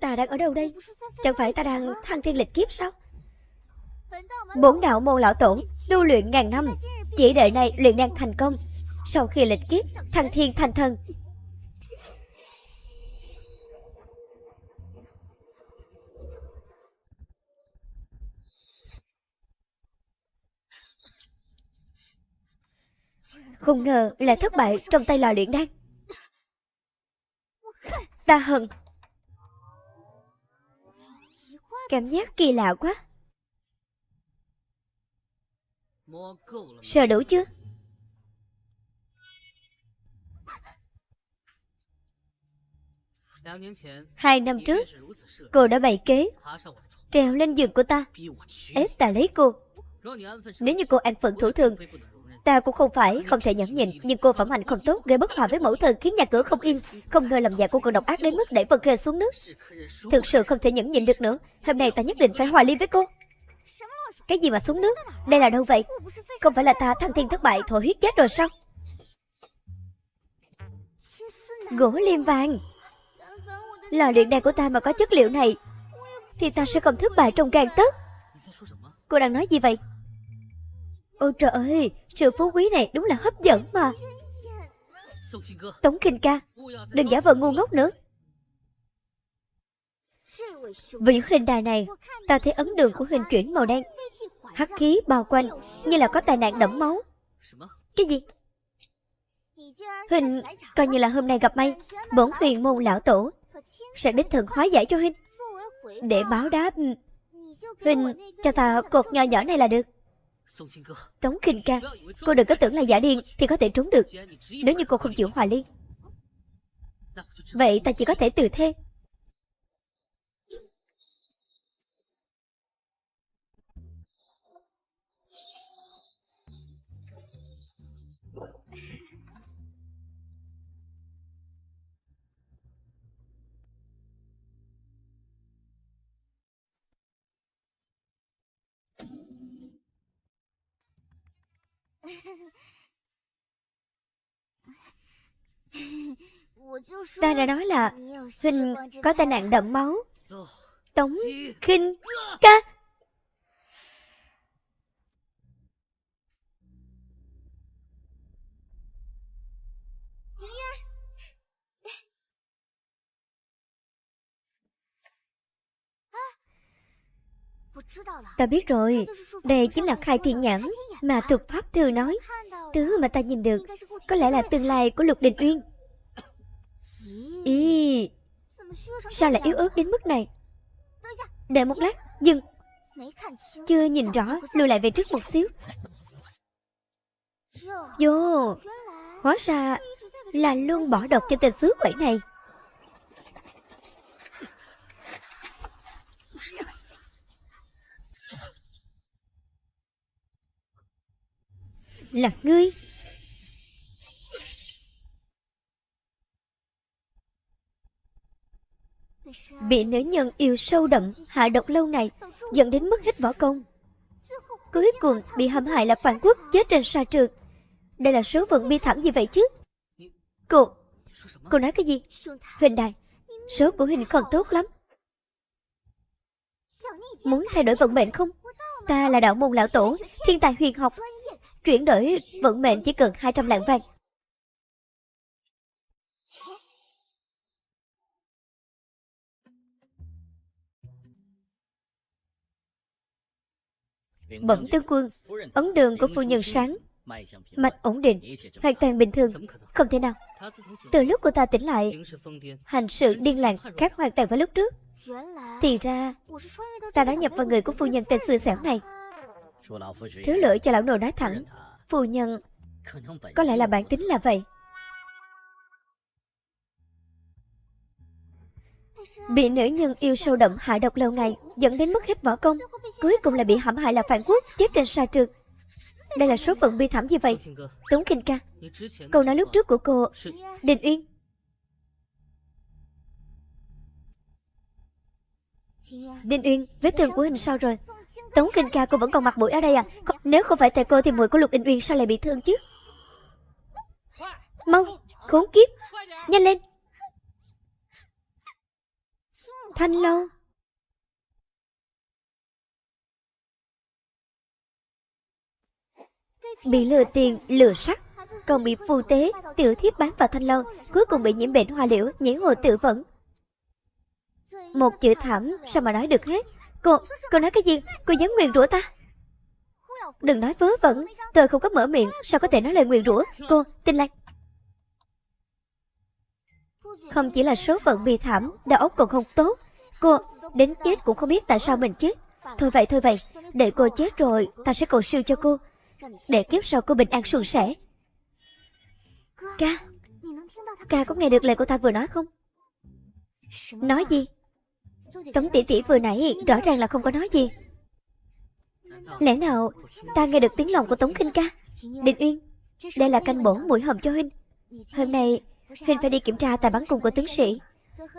Ta đang ở đâu đây? Chẳng phải ta đang thăng thiên lịch kiếp sao? Bổn đạo môn lão tổ tu luyện ngàn năm, chỉ đợi này luyện đan thành công. Sau khi lịch kiếp thăng thiên thành thần. Không ngờ lại thất bại trong tay lò luyện đan. Ta hận. Cảm giác kỳ lạ quá. Sợ đủ chưa? Hai năm trước, cô đã bày kế trèo lên giường của ta, ép ta lấy cô. Nếu như cô an phận thủ thường, ta cũng không phải không thể nhẫn nhịn. Nhưng cô phẩm hạnh không tốt, gây bất hòa với mẫu thân, khiến nhà cửa không yên. Không ngờ lòng dạ cô còn độc ác đến mức đẩy Vân Khê xuống nước. Thực sự không thể nhẫn nhịn được nữa. Hôm nay ta nhất định phải hòa ly với cô. Cái gì mà xuống nước? Đây là đâu vậy? Không phải là ta thăng thiên thất bại thổ huyết chết rồi sao? Gỗ liêm vàng. Lò luyện đan của ta mà có chất liệu này thì ta sẽ không thất bại trong gang tấc. Cô đang nói gì vậy? Ôi trời ơi, sự phú quý này đúng là hấp dẫn mà. Tống Khinh ca, đừng giả vờ ngu ngốc nữa. Vị hình đài này, ta thấy ấn đường của hình chuyển màu đen, hắc khí bao quanh, như là có tai nạn đẫm máu. Cái gì? Hình coi như là hôm nay gặp may, bổn huyền môn lão tổ sẽ đích thân hóa giải cho Hình. Để báo đáp, Hình cho ta cột nho nhỏ này là được. Tống Khinh ca, cô đừng có tưởng là giả điên thì có thể trốn được. Nếu như cô không chịu hòa ly, vậy ta chỉ có thể từ thê. Ta đã nói là Hình có tai nạn đẫm máu. Tống Khinh ca. Ta biết rồi, đây chính là khai thiên nhãn mà thuật pháp thư nói. Thứ mà ta nhìn được có lẽ là tương lai của Lục Đình Uyên. Ý, sao lại yếu ớt đến mức này? Đợi một lát, dừng. Chưa nhìn rõ, lùi lại về trước một xíu. Vô, hóa ra là luôn bỏ độc cho tên xứ quẩy này. Là ngươi. Bị nữ nhân yêu sâu đậm hạ độc lâu ngày, dẫn đến mất hết võ công. Cuối cùng bị hãm hại là phản quốc, chết trên sa trường. Đây là số phận bi thảm gì vậy chứ? Cô nói cái gì? Hình đài, số của Hình không tốt lắm. Muốn thay đổi vận mệnh không? Ta là đạo môn lão tổ, thiên tài huyền học. Chuyển đổi vận mệnh chỉ cần 200 lạng vàng. Bẩm tướng quân, ấn đường của phu nhân sáng, mạch ổn định, hoàn toàn bình thường. Không thể nào. Từ lúc cô ta tỉnh lại, hành sự điên loạn khác hoàn toàn với lúc trước. Thì ra ta đã nhập vào người của phu nhân tên xui xẻo này. Thứ lỗi cho lão nô nói thẳng, phu nhân có lẽ là bản tính là vậy. Bị nữ nhân yêu sâu đậm hạ độc lâu ngày, dẫn đến mất hết võ công, cuối cùng là bị hãm hại là phản quốc, chết trên sa trường. Đây là số phận bi thảm gì vậy? Tống Khinh ca, câu nói lúc trước của cô, Đình Uyên. Đình Uyên, vết thương của Hình sao rồi? Tống Khinh ca, cô vẫn còn mặt mũi ở đây à? Nếu không phải tại cô thì muội của Lục Đình Uyên sao lại bị thương chứ? Mau, khốn kiếp, nhanh lên. Thanh Lâu. Bị lừa tiền, lừa sắc, còn bị phù tế, tiểu thiếp bán vào Thanh Lâu, cuối cùng bị nhiễm bệnh hoa liễu, nhảy hồ tự vẫn. Một chữ thảm sao mà nói được hết. Cô nói cái gì? Cô dám nguyền rủa ta? Đừng nói vớ vẩn, tôi không có mở miệng, sao có thể nói lời nguyền rủa? Cô, Tinh Lan. Không chỉ là số phận bi thảm, đầu óc còn không tốt. Cô, đến chết cũng không biết tại sao mình chết. Thôi vậy, để cô chết rồi, ta sẽ cầu siêu cho cô, để kiếp sau cô bình an suôn sẻ. Ca có nghe được lời cô ta vừa nói không? Nói gì? Tống tỷ tỷ vừa nãy rõ ràng là không có nói gì. Lẽ nào ta nghe được tiếng lòng của Tống Khinh ca? Đình Uyên, đây là canh bổ muội hầm cho huynh. Hôm nay huynh phải đi kiểm tra tài bắn cung của tướng sĩ.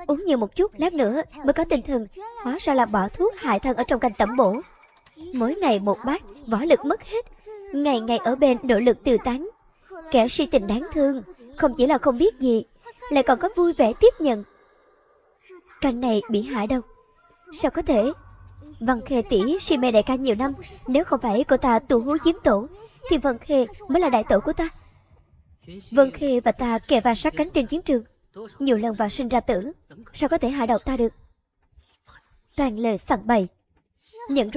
Uống nhiều một chút, lát nữa mới có tinh thần. Hóa ra là bỏ thuốc hại thân ở trong canh tẩm bổ. Mỗi ngày một bát, võ lực mất hết, ngày ngày ở bên nội lực tiêu tán. Kẻ si tình đáng thương, không chỉ là không biết gì, lại còn có vui vẻ tiếp nhận. Canh này bị hại đâu? Sao có thể? Vân Khê tỷ si mê đại ca nhiều năm, nếu không phải cô ta tù hú chiếm tổ, thì Vân Khê mới là đại tổ của ta. Vân Khê và ta kề vai sát cánh trên chiến trường, nhiều lần vào sinh ra tử, sao có thể hại độc ta được? Toàn lời sằng bậy. Nhận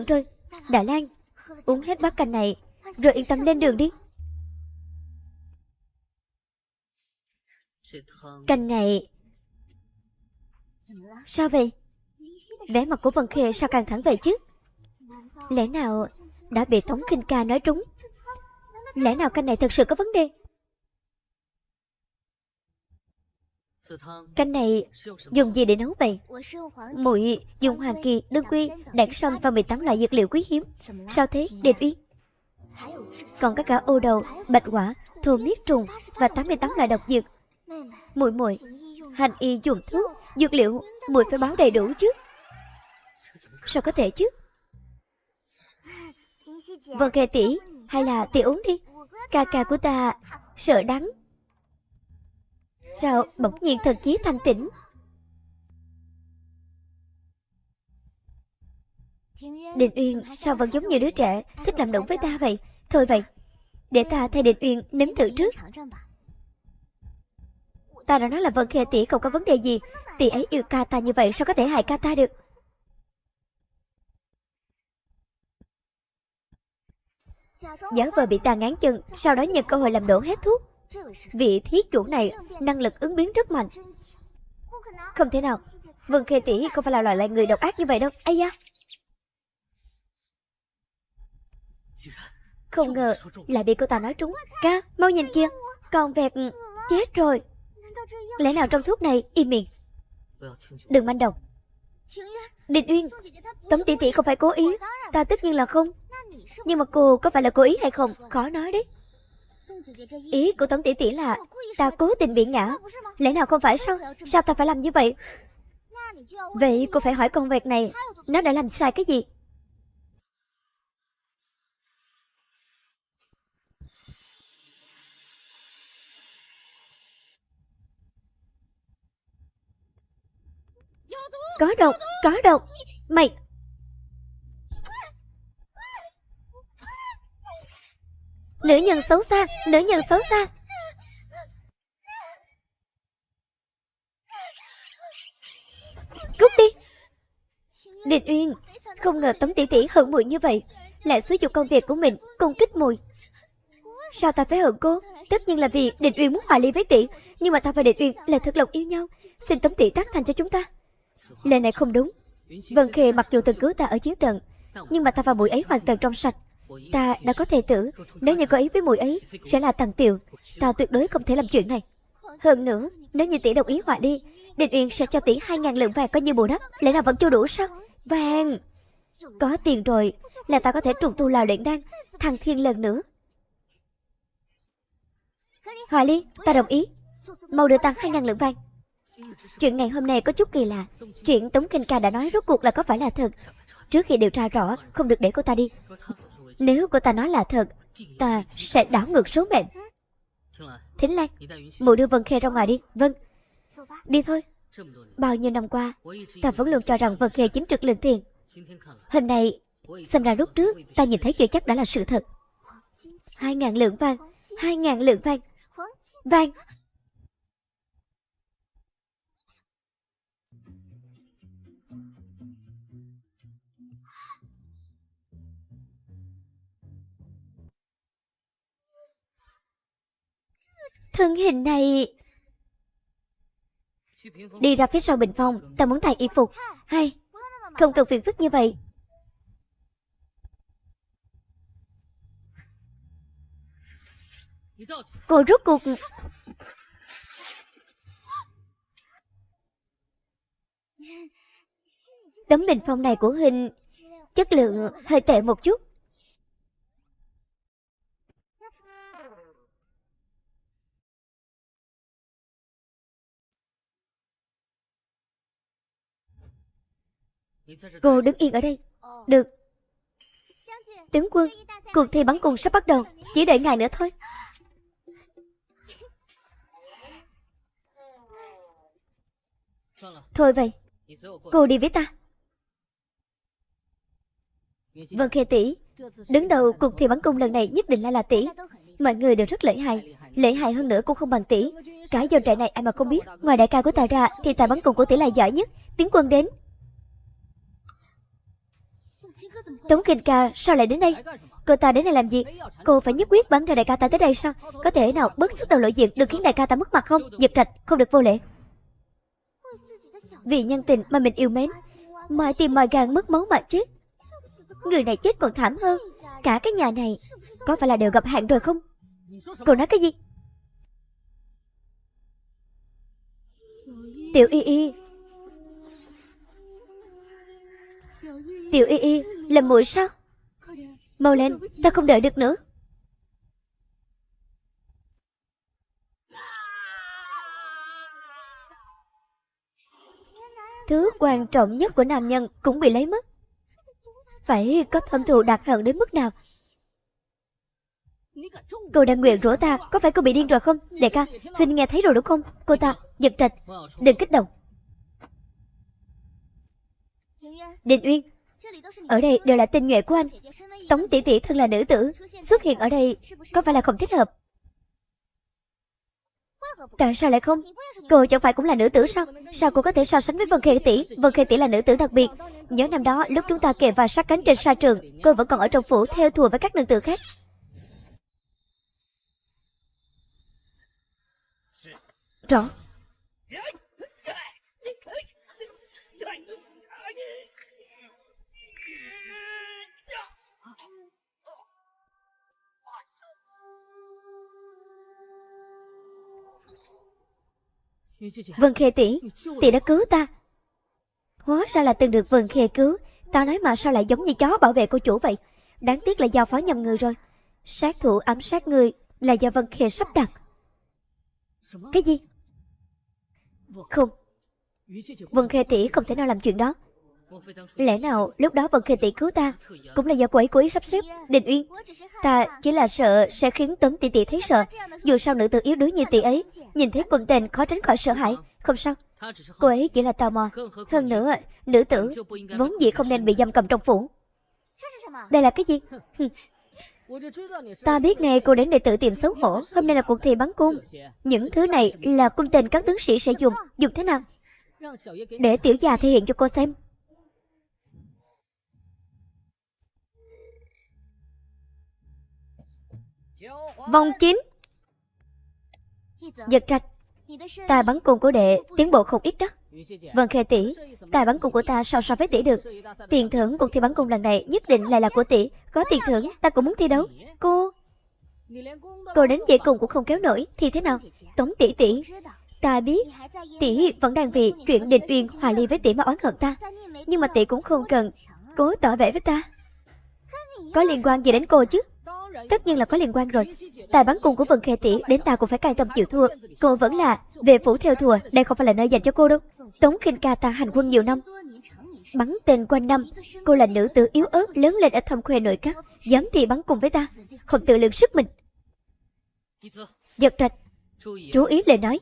rồi. Đại Lang, uống hết bát canh này rồi yên tâm lên đường đi. Canh này sao vậy? Vẻ mặt của Vân Khê sao căng thẳng vậy chứ? Lẽ nào đã bị Tống Khinh ca nói trúng? Lẽ nào canh này thật sự có vấn đề? Canh này dùng gì để nấu vậy? Muội dùng hoàng kỳ, đơn quy, đảng sâm và 18 loại dược liệu quý hiếm. Sao thế, Điền Uyên? Còn có cả ô đầu, bạch quả, thô miết trùng và 88 loại độc dược. Muội, hành y dùng thuốc, dược liệu, muội phải báo đầy đủ chứ. Sao có thể chứ? Vân Khê tỷ, hay là tỷ uống đi. Ca ca của ta sợ đắng. Sao bỗng nhiên thần trí thanh tĩnh? Đình Uyên sao vẫn giống như đứa trẻ thích làm động với ta vậy? Thôi vậy, để ta thay Đình Uyên nếm thử trước. Ta đã nói là Vân Khê tỷ không có vấn đề gì. Tỷ ấy yêu ca ta như vậy, sao có thể hại ca ta được? Giả vờ bị ta ngán chân, sau đó nhân cơ hội làm đổ hết thuốc. Vị thí chủ này năng lực ứng biến rất mạnh. Không thể nào, Vân Khê tỷ không phải là loại người độc ác như vậy đâu. Ây da, không ngờ lại bị cô ta nói trúng. Ca, mau nhìn kia, còn vẹt. Chết rồi. Lẽ nào trong thuốc này? Im miệng, đừng manh động. Đình Uyên, Tống tỷ tỷ không phải cố ý. Ta tất nhiên là không. Nhưng mà cô có phải là cố ý hay không, khó nói đấy. Ý của Tống tỷ tỷ là ta cố tình bị ngã. Lẽ nào không phải sao? Sao ta phải làm như vậy? Vậy cô phải hỏi con vẹt này, nó đã làm sai cái gì? Có độc. Mày... Nữ nhân xấu xa. Cút đi. Đình Uyên, không ngờ Tống tỷ tỷ hận muội như vậy, lại xúi dục công việc của mình công kích muội. Sao ta phải hận cô? Tất nhiên là vì Đình Uyên muốn hòa ly với tỷ, nhưng mà ta và Đình Uyên là thật lòng yêu nhau. Xin Tống tỷ tác thành cho chúng ta. Lời này không đúng. Vân Khê mặc dù từng cứu ta ở chiến trận, nhưng mà ta và muội ấy hoàn toàn trong sạch. Ta đã có thê tử, nếu như có ý với muội ấy sẽ là Tằng Tiệu. Ta tuyệt đối không thể làm chuyện này. Hơn nữa, nếu như tỷ đồng ý hòa đi, Đình Uyên sẽ cho tỷ 2.000 lượng vàng coi như bù đắp. Lẽ nào vẫn chưa đủ sao? Vàng có tiền rồi là ta có thể trùng tu lào luyện đan, thăng thiên lần nữa. Hòa ly, ta đồng ý. Mau đưa tăng 2.000 lượng vàng. Chuyện ngày hôm nay có chút kỳ lạ. Chuyện Tống Khinh ca đã nói rốt cuộc là có phải là thật? Trước khi điều tra rõ, không được để cô ta đi. Nếu cô ta nói là thật, ta sẽ đảo ngược số mệnh. Thính Lan, muội đưa Vân Khê ra ngoài đi. Vâng, đi thôi. Bao nhiêu năm qua, ta vẫn luôn cho rằng Vân Khê chính trực lương thiện. Hôm nay, xem ra lúc trước ta nhìn thấy chưa chắc đã là sự thật. 2.000 lượng vàng, 2.000 lượng vàng. Vàng. Thân hình này... Đi ra phía sau bình phong, ta muốn thay y phục. Hay, không cần phiền phức như vậy. Cô rốt cuộc... Tấm bình phong này của Huynh chất lượng hơi tệ một chút. Cô đứng yên ở đây. Được. Tướng quân, cuộc thi bắn cung sắp bắt đầu, chỉ đợi ngài nữa thôi. Thôi vậy, cô đi với ta. Vân Khê tỷ, đứng đầu cuộc thi bắn cung lần này nhất định là tỷ. Mọi người đều rất lợi hại hơn nữa cũng không bằng tỷ. Cả dòng trại này ai mà không biết, ngoài đại ca của ta ra thì tài bắn cung của tỷ là giỏi nhất. Tướng quân đến. Tống Kinh Ca sao lại đến đây? Cô ta đến đây làm gì? Cô phải nhất quyết bám theo đại ca ta tới đây sao? Có thể nào bớt xuất đầu lộ diện, đừng khiến đại ca ta mất mặt không? Giật Trạch, không được vô lễ. Vì nhân tình mà mình yêu mến, mọi tim mọi gan mất máu mà chết. Người này chết còn thảm hơn. Cả cái nhà này có phải là đều gặp hạn rồi không? Cô nói cái gì? Tiểu Y Y, Tiểu Y Y, làm muội sao? Mau lên, ta không đợi được nữa. Thứ quan trọng nhất của nam nhân cũng bị lấy mất. Phải có thâm thù đặc hận đến mức nào? Cô đang nguyện rủa ta, có phải cô bị điên rồi không? Đại ca, Huynh nghe thấy rồi đúng không? Cô ta, Giật Trạch, đừng kích động. Đình Uyên, ở đây đều là tinh nhuệ của anh. Tống tỷ tỷ thân là nữ tử, xuất hiện ở đây có phải là không thích hợp? Tại sao lại không? Cô chẳng phải cũng là nữ tử sao? Sao cô có thể so sánh với Vân Khê tỷ? Vân Khê tỷ là nữ tử đặc biệt. Nhớ năm đó lúc chúng ta kề vai sát cánh trên sa trường, cô vẫn còn ở trong phủ theo thùa với các nữ tử khác. Rõ. Vân Khê tỷ, tỷ đã cứu ta. Hóa ra là từng được Vân Khê cứu. Ta nói mà sao lại giống như chó bảo vệ cô chủ vậy? Đáng tiếc là giao phó nhầm người rồi. Sát thủ ám sát người là do Vân Khê sắp đặt. Cái gì? Không, Vân Khê tỷ không thể nào làm chuyện đó. Lẽ nào lúc đó Vân Khê tỷ cứu ta cũng là do cô ấy cố ý sắp xếp? Đình Uyên, ta chỉ là sợ sẽ khiến Tống tỷ tỷ thấy sợ. Dù sao nữ tử yếu đuối như tỷ ấy, nhìn thấy quân tên khó tránh khỏi sợ hãi. Không sao, cô ấy chỉ là tò mò. Hơn nữa, nữ tử vốn dĩ không nên bị giam cầm trong phủ. Đây là cái gì? Ta biết ngày cô đến đây tự tìm xấu hổ. Hôm nay là cuộc thi bắn cung. Những thứ này là cung tên các tướng sĩ sẽ dùng. Dùng thế nào? Để tiểu già thể hiện cho cô xem. Vòng 9. Giật Trạch, tài bắn cung của đệ tiến bộ không ít đó. Vân Khê tỷ, tài bắn cung của ta sao so với tỷ được? Tiền thưởng cuộc thi bắn cung lần này nhất định lại là của tỷ. Có tiền thưởng ta cũng muốn thi đấu. Cô đến dây cùng cũng không kéo nổi thì thế nào? Tống tỷ tỷ, ta biết tỷ vẫn đang vì chuyện Đình Uyên hòa ly với tỷ mà oán hận ta, nhưng mà tỷ cũng không cần cố tỏ vẻ với ta. Có liên quan gì đến cô chứ? Tất nhiên là có liên quan rồi. Tài bắn cung của Vân Khê tỷ đến ta cũng phải cam tâm chịu thua. Cô vẫn là về phủ theo thùa, đây không phải là nơi dành cho cô đâu. Tống Khinh Ca ta hành quân nhiều năm, bắn tên quanh năm. Cô là nữ tử yếu ớt lớn lên ở Thâm Khuê nội các, dám thì bắn cùng với ta, không tự lượng sức mình. Giật Trạch, chú ý lời nói.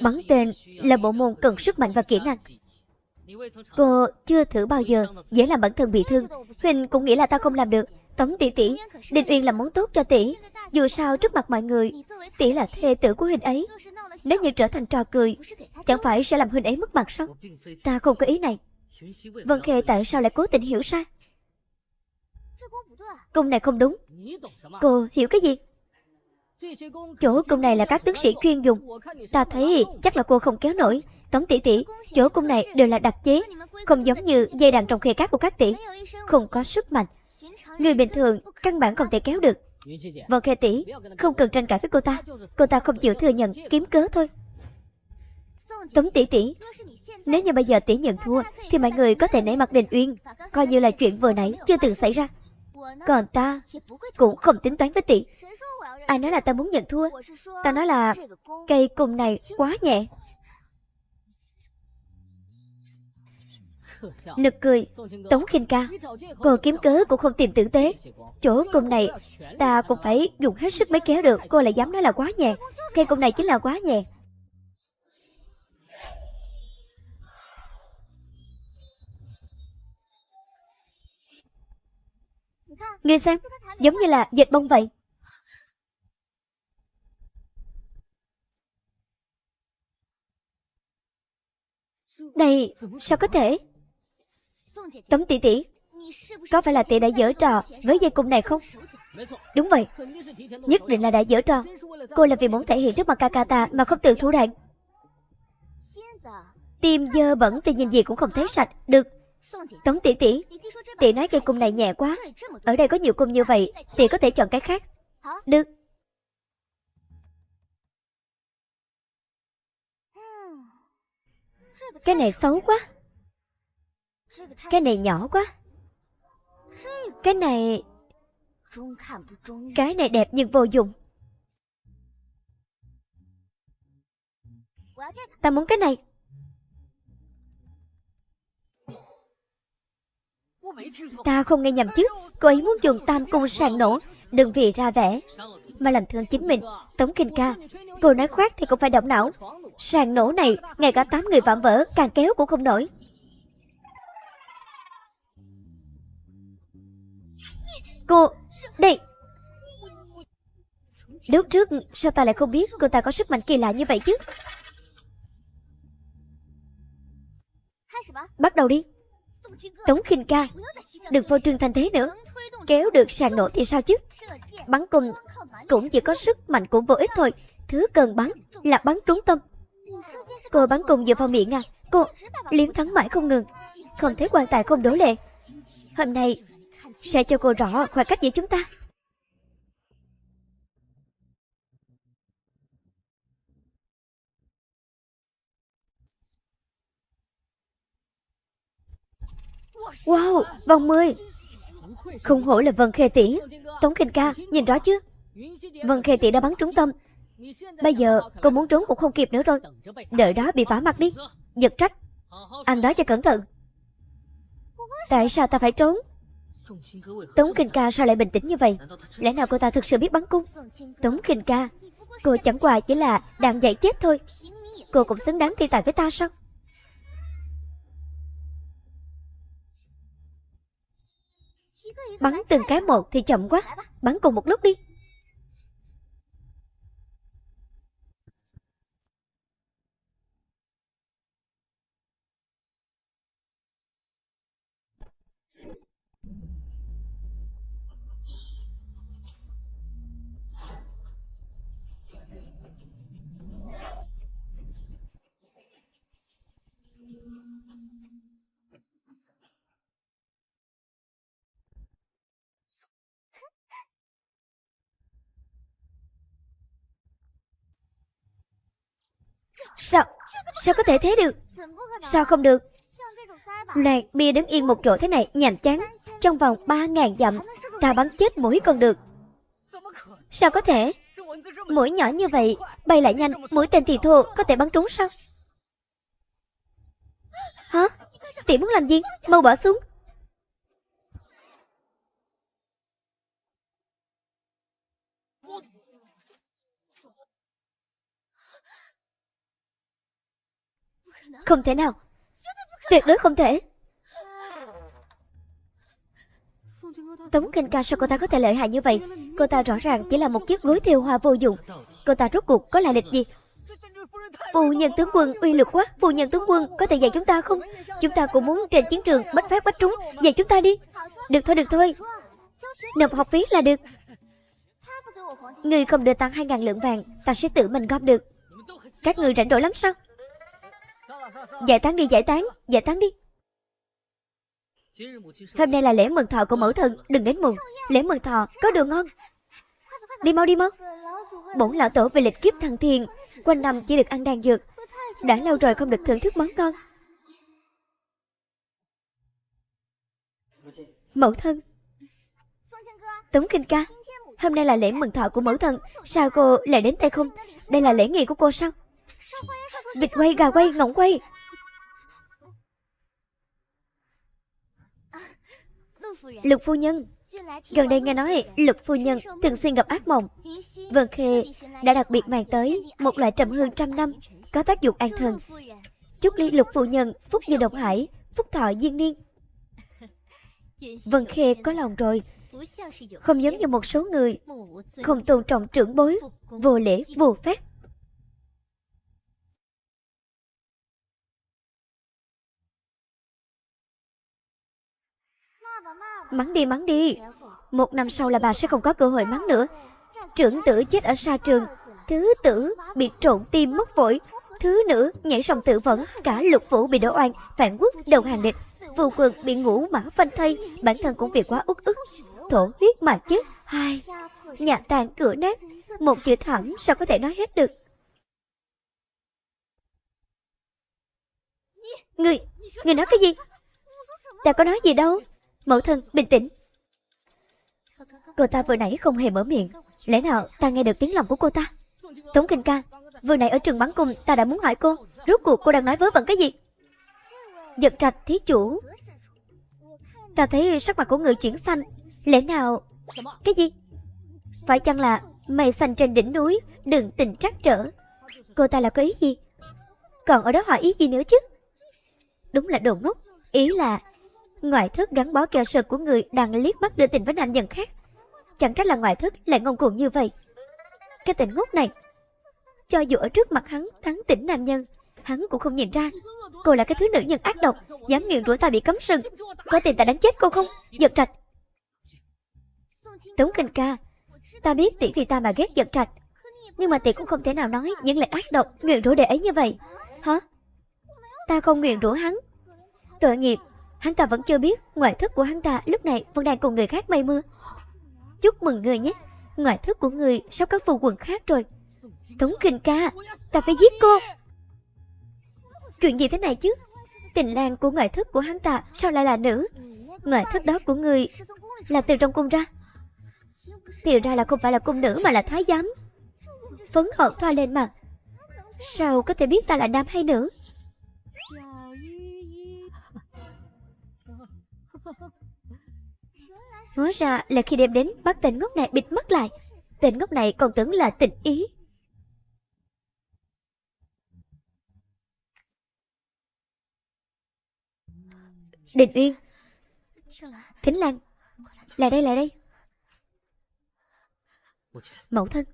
Bắn tên là bộ môn cần sức mạnh và kỹ năng. Cô chưa thử bao giờ, dễ làm bản thân bị thương. Huỳnh cũng nghĩ là ta không làm được. Tống tỷ tỷ, Đinh Uyên là muốn tốt cho tỷ. Dù sao trước mặt mọi người, tỷ là thê tử của Huỳnh ấy. Nếu như trở thành trò cười, chẳng phải sẽ làm Huỳnh ấy mất mặt sao? Ta không có ý này. Vân Khê tại sao lại cố tình hiểu sai? Cung này không đúng. Cô hiểu cái gì? Chỗ cung này là các tướng sĩ chuyên dùng. Ta thấy chắc là cô không kéo nổi. Tống tỷ tỷ, chỗ cung này đều là đặc chế, không giống như dây đàn trong khe cát của các tỷ, không có sức mạnh. Người bình thường căn bản không thể kéo được. Vân Khê tỷ, không cần tranh cãi với cô ta. Cô ta không chịu thừa nhận, kiếm cớ thôi. Tống tỷ tỷ, nếu như bây giờ tỷ nhận thua thì mọi người có thể nể mặt Đình Uyên, coi như là chuyện vừa nãy chưa từng xảy ra. Còn ta cũng không tính toán với tỷ. Ai nói là ta muốn nhận thua? Ta nói là cây cung này quá nhẹ. Nực cười. Tống Khinh ca, cô kiếm cớ cũng không tìm tử tế. Chỗ cung này ta cũng phải dùng hết sức mới kéo được. Cô lại dám nói là quá nhẹ. Cây cung này chính là quá nhẹ. Ngươi xem, giống như là dệt bông vậy. Đây, sao có thể? Tống tỷ tỷ, có phải là tỷ đã giở trò với dây cung này không? Đúng vậy, nhất định là đã giở trò. Cô là vì muốn thể hiện trước mặt ca ca ta mà không tự thủ đoạn. Tim dơ bẩn thì nhìn gì cũng không thấy sạch. Được, Tống tỷ tỷ, tỷ nói cây cung này nhẹ quá. Ở đây có nhiều cung như vậy, tỷ có thể chọn cái khác. Được. Cái này xấu quá. Cái này nhỏ quá. Cái này... Cái này đẹp nhưng vô dụng. Ta muốn cái này. Ta không nghe nhầm chứ. Cô ấy muốn dùng tam cung sàng nổ. Đừng vì ra vẻ mà làm thương chính mình. Tống Khinh ca, cô nói khoác thì cũng phải động não. Sàng nổ này, ngay cả 8 người vạm vỡ càng kéo cũng không nổi. Cô, đây. Lúc trước sao ta lại không biết cô ta có sức mạnh kỳ lạ như vậy chứ? Bắt đầu đi. Tống Khinh ca, đừng phô trương thành thế nữa. Kéo được sàng nổ thì sao chứ? Bắn cung cũng chỉ có sức mạnh cũng vô ích thôi. Thứ cần bắn là bắn trúng tâm. Cô bắn cung dựa vào miệng à? Cô liếm thắng mãi không ngừng, không thấy quan tài không đổ lệ. Hôm nay sẽ cho cô rõ khoảng cách giữa chúng ta. Wow, vòng 10. Không hổ là Vân Khê tỷ. Tống Khinh ca, nhìn rõ chưa? Vân Khê tỷ đã bắn trúng tâm. Bây giờ cô muốn trốn cũng không kịp nữa rồi. Đợi đó bị vả mặt đi. Giật trách, ăn đó cho cẩn thận. Tại sao ta phải trốn? Tống Khinh ca sao lại bình tĩnh như vậy? Lẽ nào cô ta thực sự biết bắn cung? Tống Khinh ca, cô chẳng qua chỉ là đàn dạy chết thôi. Cô cũng xứng đáng thi tài với ta sao? Bắn từng cái một thì chậm quá. Bắn cùng một lúc đi. Sao? Sao có thể thế được? Sao không được? Loạt bia đứng yên một chỗ thế này nhàm chán. Trong vòng 3.000 dặm ta bắn chết mũi còn được. Sao có thể? Mũi nhỏ như vậy bay lại nhanh, mũi tên thì thô, có thể bắn trúng sao? Hả? Tỷ muốn làm gì? Mau bỏ xuống. Không thể nào. Tuyệt đối không thể. Tống Kinh Ca sao cô ta có thể lợi hại như vậy? Cô ta rõ ràng chỉ là một chiếc gối thêu hoa vô dụng. Cô ta rốt cuộc có lai lịch gì? Phu nhân tướng quân uy lực quá. Phu nhân tướng quân có thể dạy chúng ta không? Chúng ta cũng muốn trên chiến trường bách phát bách trúng. Dạy chúng ta đi. Được thôi. Nộp học phí là được. Người không đưa tặng 2.000 lượng vàng, ta sẽ tự mình góp được. Các người rảnh rỗi lắm sao? Giải tán đi. Hôm nay là lễ mừng thọ của mẫu thân, đừng đến muộn. Lễ mừng thọ có đồ ngon. Đi mau. Bổn lão tổ về lịch kiếp thăng thiên, quanh năm chỉ được ăn đan dược. Đã lâu rồi không được thưởng thức món ngon. Mẫu thân. Tống Kinh Ca, hôm nay là lễ mừng thọ của mẫu thân, sao cô lại đến tay không? Đây là lễ nghi của cô sao? Vịt quay, gà quay, ngỗng quay. Lục phu nhân, gần đây nghe nói Lục phu nhân thường xuyên gặp ác mộng. Vân Khê đã đặc biệt mang tới một loại trầm hương 100 năm, có tác dụng an thần. Chúc Lục phu nhân phúc như độc hải, phúc thọ diên niên. Vân Khê có lòng rồi, không giống như một số người không tôn trọng trưởng bối, vô lễ vô phép. Mắng đi. 1 năm sau là bà sẽ không có cơ hội mắng nữa. Trưởng tử chết ở sa trường, thứ tử bị trộn tim mất phổi, thứ nữ nhảy sông tự vẫn, cả Lục phủ bị đổ oan, phản quốc đầu hàng địch, Phu quân bị ngũ mã phanh thây, bản thân cũng vì quá uất ức, thổ huyết mà chết. Hai, nhà tàn cửa nát, một chữ thảm sao có thể nói hết được. Người nói cái gì? Ta có nói gì đâu. Mẫu thân, bình tĩnh. Cô ta vừa nãy không hề mở miệng, lẽ nào ta nghe được tiếng lòng của cô ta? Tống Kinh Ca, vừa nãy ở trường bắn cung ta đã muốn hỏi cô, rốt cuộc cô đang nói vớ vẩn cái gì? Giật Trạch thí chủ, ta thấy sắc mặt của người chuyển xanh, lẽ nào... Cái gì? Phải chăng là mây xanh trên đỉnh núi, đừng tình trắc trở? Cô ta là có ý gì? Còn ở đó hỏi ý gì nữa chứ? Đúng là đồ ngốc. Ý là ngoại thất gắn bó keo sơn của người đang liếc mắt đưa tình với nam nhân khác. Chẳng trách là ngoại thất lại ngông cuồng như vậy. Cái tên ngốc này, cho dù ở trước mặt hắn thắng tỉnh nam nhân, hắn cũng không nhìn ra cô là cái thứ nữ nhân ác độc, dám nguyền rủa ta bị cấm sừng. Có tin ta đánh chết cô không? Giật Trạch. Tống Kinh Ca, ta biết tỷ vì ta mà ghét Giật Trạch, nhưng mà tỷ cũng không thể nào nói những lời ác độc nguyền rủa đệ ấy như vậy. Hả? Ta không nguyền rủa hắn. Tội nghiệp, hắn ta vẫn chưa biết ngoại thất của hắn ta lúc này vẫn đang cùng người khác mây mưa. Chúc mừng người nhé, ngoại thất của người sắp có phu quần khác rồi. Tống Kinh Ca, ta phải giết cô. Chuyện gì thế này chứ? Tình lang của ngoại thất của hắn ta sao lại là nữ? Ngoại thất đó của người là từ trong cung ra? Thì ra là không phải là cung nữ mà là thái giám. Phấn hận thoa lên mà. Sao có thể biết ta là nam hay nữ? Hóa ra là khi đem đến bắt tên ngốc này bịt mắt lại. Tên ngốc này còn tưởng là tình ý. Đình Uyên, Thính Lan, lại đây. Mẫu thân,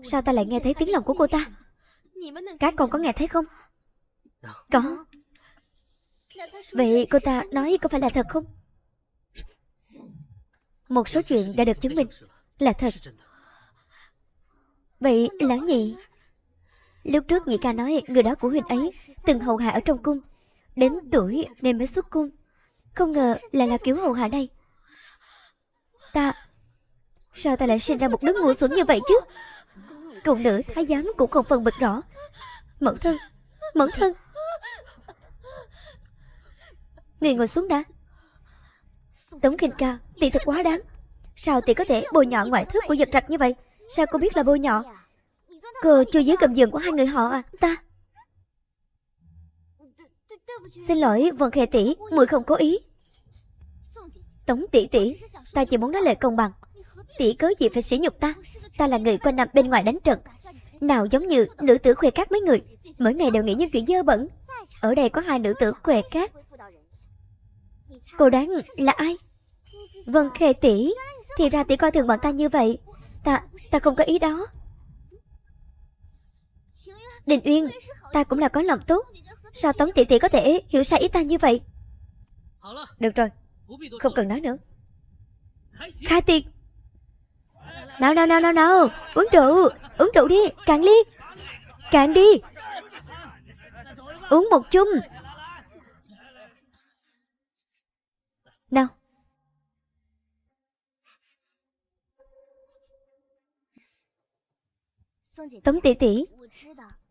sao ta lại nghe thấy tiếng lòng của cô ta? Các con có nghe thấy không? Có. Vậy cô ta nói có phải là thật không? Một số chuyện đã được chứng minh là thật. Vậy lão nhị, lúc trước nhị ca nói người đó của huynh ấy từng hầu hạ ở trong cung, đến tuổi nên mới xuất cung. Không ngờ lại là kiểu hầu hạ đây. Sao ta lại sinh ra một đứa ngu xuẩn như vậy chứ? Cung nữ thái giám cũng không phân biệt rõ. Mẫu thân, người ngồi xuống đã. Tống Kinh Ca, tỷ thật quá đáng. Sao tỷ có thể bôi nhọ ngoại thất của Giật Trạch như vậy? Sao cô biết là bôi nhọ? Cô chui dưới gầm giường của hai người họ à? Ta xin lỗi Vân Khê tỷ, muội không cố ý. Tống tỷ, ta chỉ muốn nói lời công bằng. Tỷ cớ gì phải sỉ nhục ta? Ta là người quanh năm bên ngoài đánh trận, Nào giống như nữ tử khoe cát mấy người, mỗi ngày đều nghĩ những chuyện dơ bẩn. Ở đây có 2 nữ tử khoe cát. Cô đoán là ai? Vân Khê tỷ. Thì ra tỷ coi thường bọn ta như vậy. Ta không có ý đó. Đình Uyên, ta cũng là có lòng tốt. Sao Tống tỷ tỷ có thể hiểu sai ý ta như vậy? Được rồi, không cần nói nữa. Khai tiệc. Nào, uống rượu đi, cạn ly. Cạn đi. Uống một chung. Nào. Tống tỷ tỷ,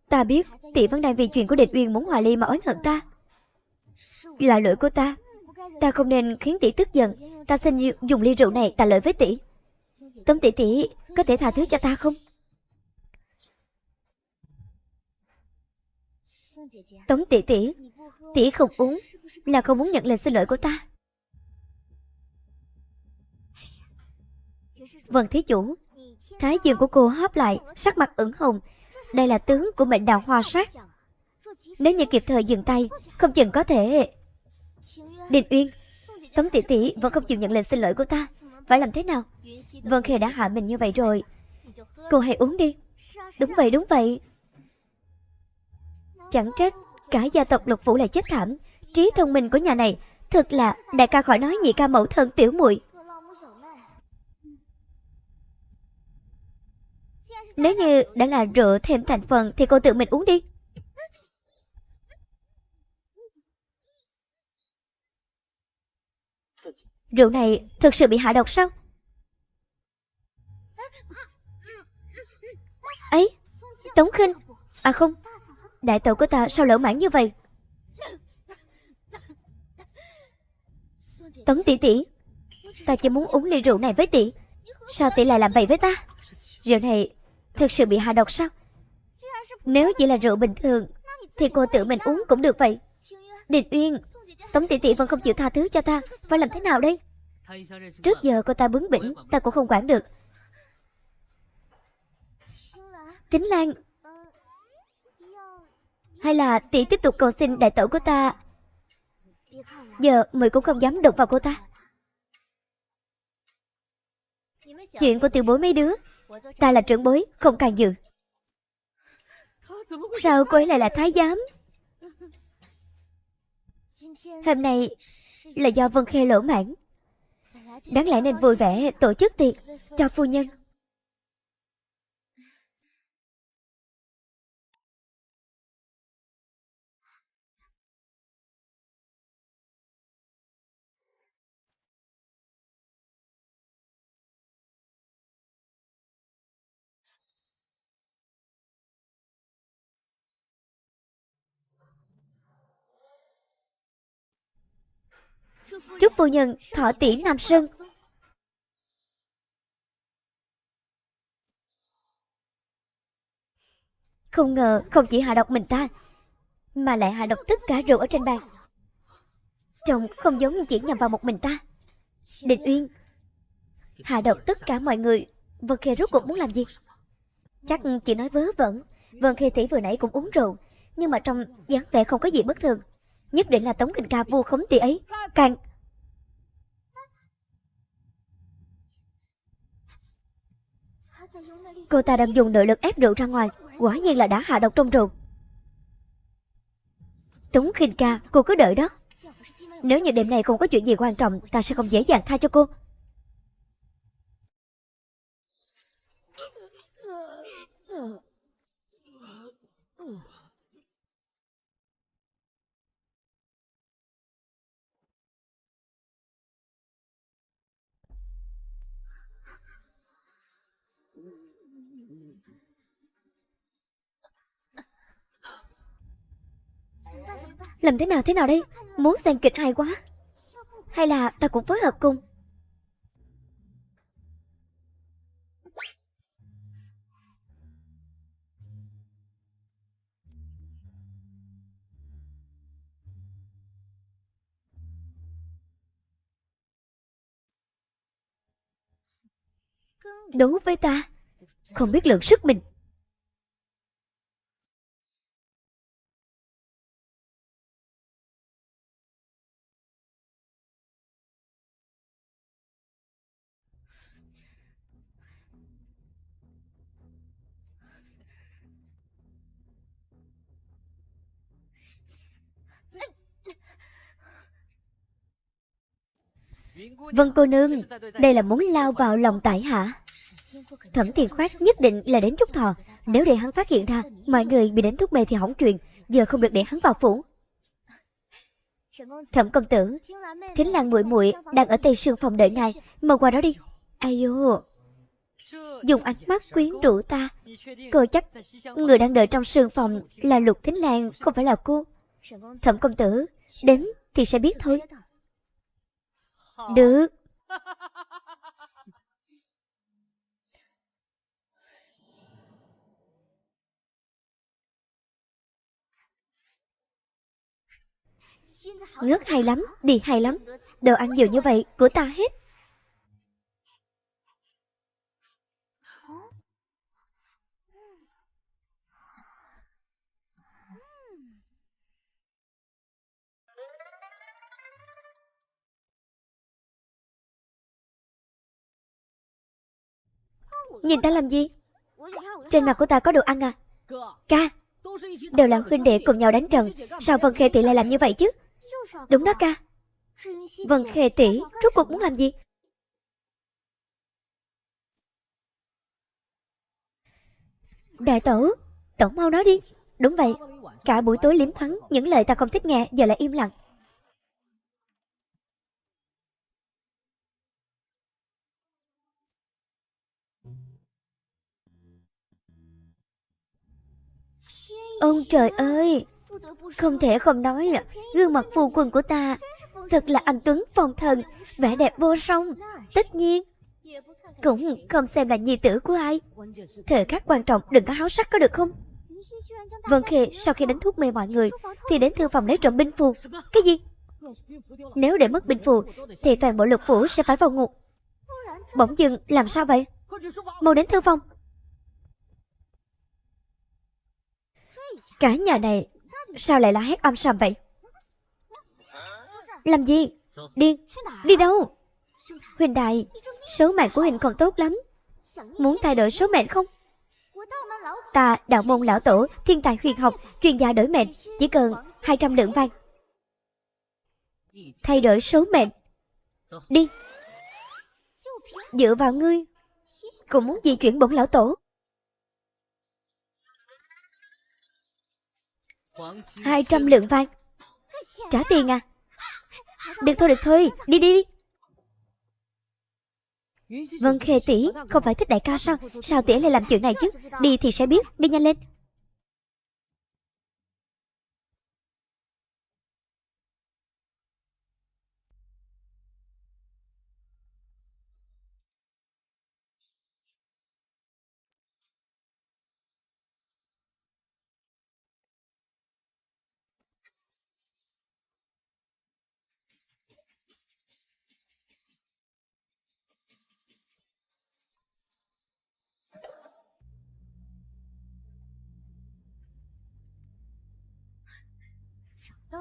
ta biết tỷ vẫn đang vì chuyện của Địch Uyên muốn hòa ly mà oán hận ta. Là lỗi của ta. Ta không nên khiến tỷ tức giận. Ta xin dùng ly rượu này tạ lỗi với tỷ. Tống tỷ tỷ có thể tha thứ cho ta không? Tống tỷ tỷ, tỷ không uống là không muốn nhận lời xin lỗi của ta. Vân thí chủ, thái dương của cô hóp lại, sắc mặt ửng hồng. Đây là tướng của mệnh đạo hoa sát. Nếu như kịp thời dừng tay, không chừng có thể... Đình Uyên, Tống tỷ tỷ vẫn không chịu nhận lời xin lỗi của ta. Phải làm thế nào? Vân Khê đã hạ mình như vậy rồi, cô hãy uống đi. Đúng vậy. Chẳng trách cả gia tộc Lục Phủ lại chết thảm. Trí thông minh của nhà này thật là đại ca khỏi nói, nhị ca mẫu thân tiểu muội. Nếu như đã là rượu thêm thành phần thì cô tự mình uống đi. Rượu này thực sự bị hạ độc sao? Ấy, Tống Khinh. À không, đại tẩu của ta sao lỡ mãn như vậy? Tống tỷ tỷ, ta chỉ muốn uống ly rượu này với tỷ. Sao tỷ lại làm vậy với ta? Rượu này thực sự bị hạ độc sao? Nếu chỉ là rượu bình thường thì cô tự mình uống cũng được vậy. Đình Uyên, Tống tỷ tỷ vẫn không chịu tha thứ cho ta. Phải làm thế nào đây? Trước giờ cô ta bướng bỉnh, ta cũng không quản được. Tính Lan, hay là tỷ tiếp tục cầu xin đại tẩu của ta? Giờ mười cũng không dám đụng vào cô ta. Chuyện của tiểu bối mấy đứa, ta là trưởng bối, không can dự. Sao cô ấy lại là thái giám? Hôm nay là do Vân Khê lỗ mãn, đáng lẽ nên vui vẻ tổ chức tiệc cho phu nhân. Chúc phu nhân thọ tỷ Nam Sơn. Không ngờ không chỉ hạ độc mình ta, mà lại hạ độc tất cả rượu ở trên bàn. Trông không giống chỉ nhằm vào một mình ta. Đình Uyên, hạ độc tất cả mọi người, Vân Khê rốt cuộc muốn làm gì? Chắc chỉ nói vớ vẩn. Vân Khê tỷ vừa nãy cũng uống rượu, nhưng mà trong dáng vẻ không có gì bất thường. Nhất định là Tống Kình Ca vu khống tỷ ấy. Càng cô ta đang dùng nội lực ép rượu ra ngoài, quả nhiên là đã hạ độc trong rượu. Tống Kình Ca, cô cứ đợi đó. Nếu như đêm nay không có chuyện gì quan trọng, ta sẽ không dễ dàng tha cho cô. Làm thế nào đây? Muốn xem kịch hay quá. Hay là ta cũng phối hợp cùng? Đấu với ta không biết lượng sức mình. Vân cô nương, đây là muốn lao vào lòng tại hạ. Thẩm Thiên Khoát nhất định là đến Trúc Thọ. Nếu để hắn phát hiện ra mọi người bị đánh thuốc mê thì hỏng chuyện. Giờ không được để hắn vào phủ. Thẩm công tử, Thính Lan muội muội đang ở Tây Sương phòng đợi ngài, mau qua đó đi. Ai dô, dùng ánh mắt quyến rũ ta. Cô chắc người đang đợi trong sương phòng là Lục Thính Lan, không phải là cô. Thẩm công tử, đến thì sẽ biết thôi. Được. Ngớt hay lắm, đi hay lắm. Đồ ăn nhiều như vậy, của ta hết. Nhìn ta làm gì? Trên mặt của ta có đồ ăn à? Ca, đều là huynh đệ cùng nhau đánh trận, sao Vân Khê tỷ lại làm như vậy chứ? Đúng đó ca. Vân Khê tỷ rốt cuộc muốn làm gì? Đại tổ, tổ mau nói đi. Đúng vậy, cả buổi tối liếm thoáng những lời ta không thích nghe, giờ lại im lặng. Ông trời ơi, không thể không nói là gương mặt phu quân của ta thật là anh tuấn phong thần, vẻ đẹp vô song. Tất nhiên cũng không xem là nhi tử của ai. Thời khắc quan trọng đừng có háo sắc có được không? Vân Khê sau khi đánh thuốc mê mọi người thì đến thư phòng lấy trộm binh phù. Cái gì? Nếu để mất binh phù thì toàn bộ Lục phủ sẽ phải vào ngục. Bỗng dưng làm sao vậy? Mau đến thư phòng. Cả nhà này sao lại la hét âm sầm vậy? Làm gì? Điên. Đi đâu? Huỳnh đại, số mệnh của Huỳnh không tốt lắm. Muốn thay đổi số mệnh không? Ta đạo môn lão tổ, thiên tài huyền học, chuyên gia đổi mệnh, chỉ cần 200 lượng vàng. Thay đổi số mệnh. Đi. Dựa vào ngươi cũng muốn di chuyển bổn lão tổ. 200 lượng vàng. Trả tiền à? Được thôi, đi đi đi. Vân Khê tỷ không phải thích đại ca sao? Sao tỷ lại làm chuyện này chứ? Đi thì sẽ biết, đi nhanh lên.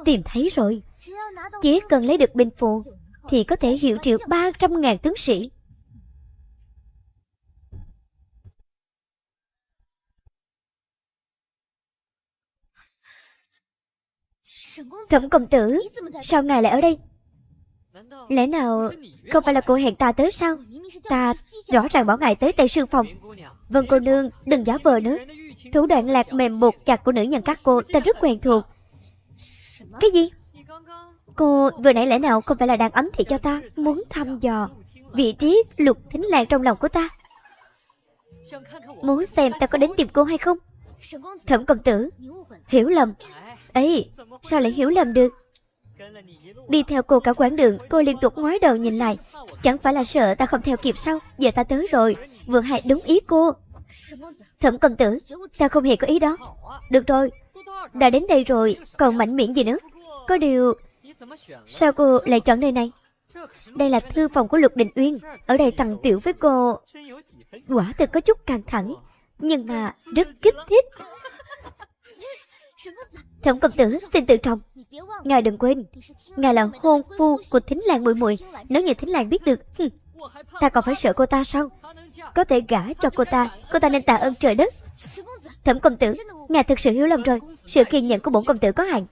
Tìm thấy rồi. Chỉ cần lấy được binh phù thì có thể hiệu triệu 300.000 tướng sĩ. Thẩm công tử, sao ngài lại ở đây? Lẽ nào không phải là cô hẹn ta tới sao? Ta rõ ràng bảo ngài tới Tây Sương phòng. Vân cô nương, đừng giả vờ nữa. Thủ đoạn lạc mềm buộc chặt của nữ nhân các cô ta rất quen thuộc. Cái gì? Cô vừa nãy lẽ nào không phải là đang ấm thị cho ta, muốn thăm dò vị trí Lục Thính Lan trong lòng của ta, muốn xem ta có đến tìm cô hay không? Thẩm công tử, hiểu lầm. Ấy, sao lại hiểu lầm được? Đi theo cô cả quãng đường, cô liên tục ngoái đầu nhìn lại. Chẳng phải là sợ ta không theo kịp sao? Giờ ta tới rồi, vừa hay đúng ý cô. Thẩm công tử, ta không hề có ý đó. Được rồi, đã đến đây rồi, còn mạnh miệng gì nữa? Có điều, sao cô lại chọn nơi này? Đây là thư phòng của Lục Đình Uyên. Ở đây tặng tiểu với cô quả thực có chút căng thẳng, nhưng mà rất kích thích. Thẩm công tử xin tự trọng. Ngài đừng quên, ngài là hôn phu của Thính Lan muội muội. Nếu như Thính Lan biết được, ta còn phải sợ cô ta sao? Có thể gả cho cô ta nên tạ ơn trời đất. Thẩm công tử, ngài thực sự hiểu lầm rồi. Sự kiên nhẫn của bổn công tử có hạn.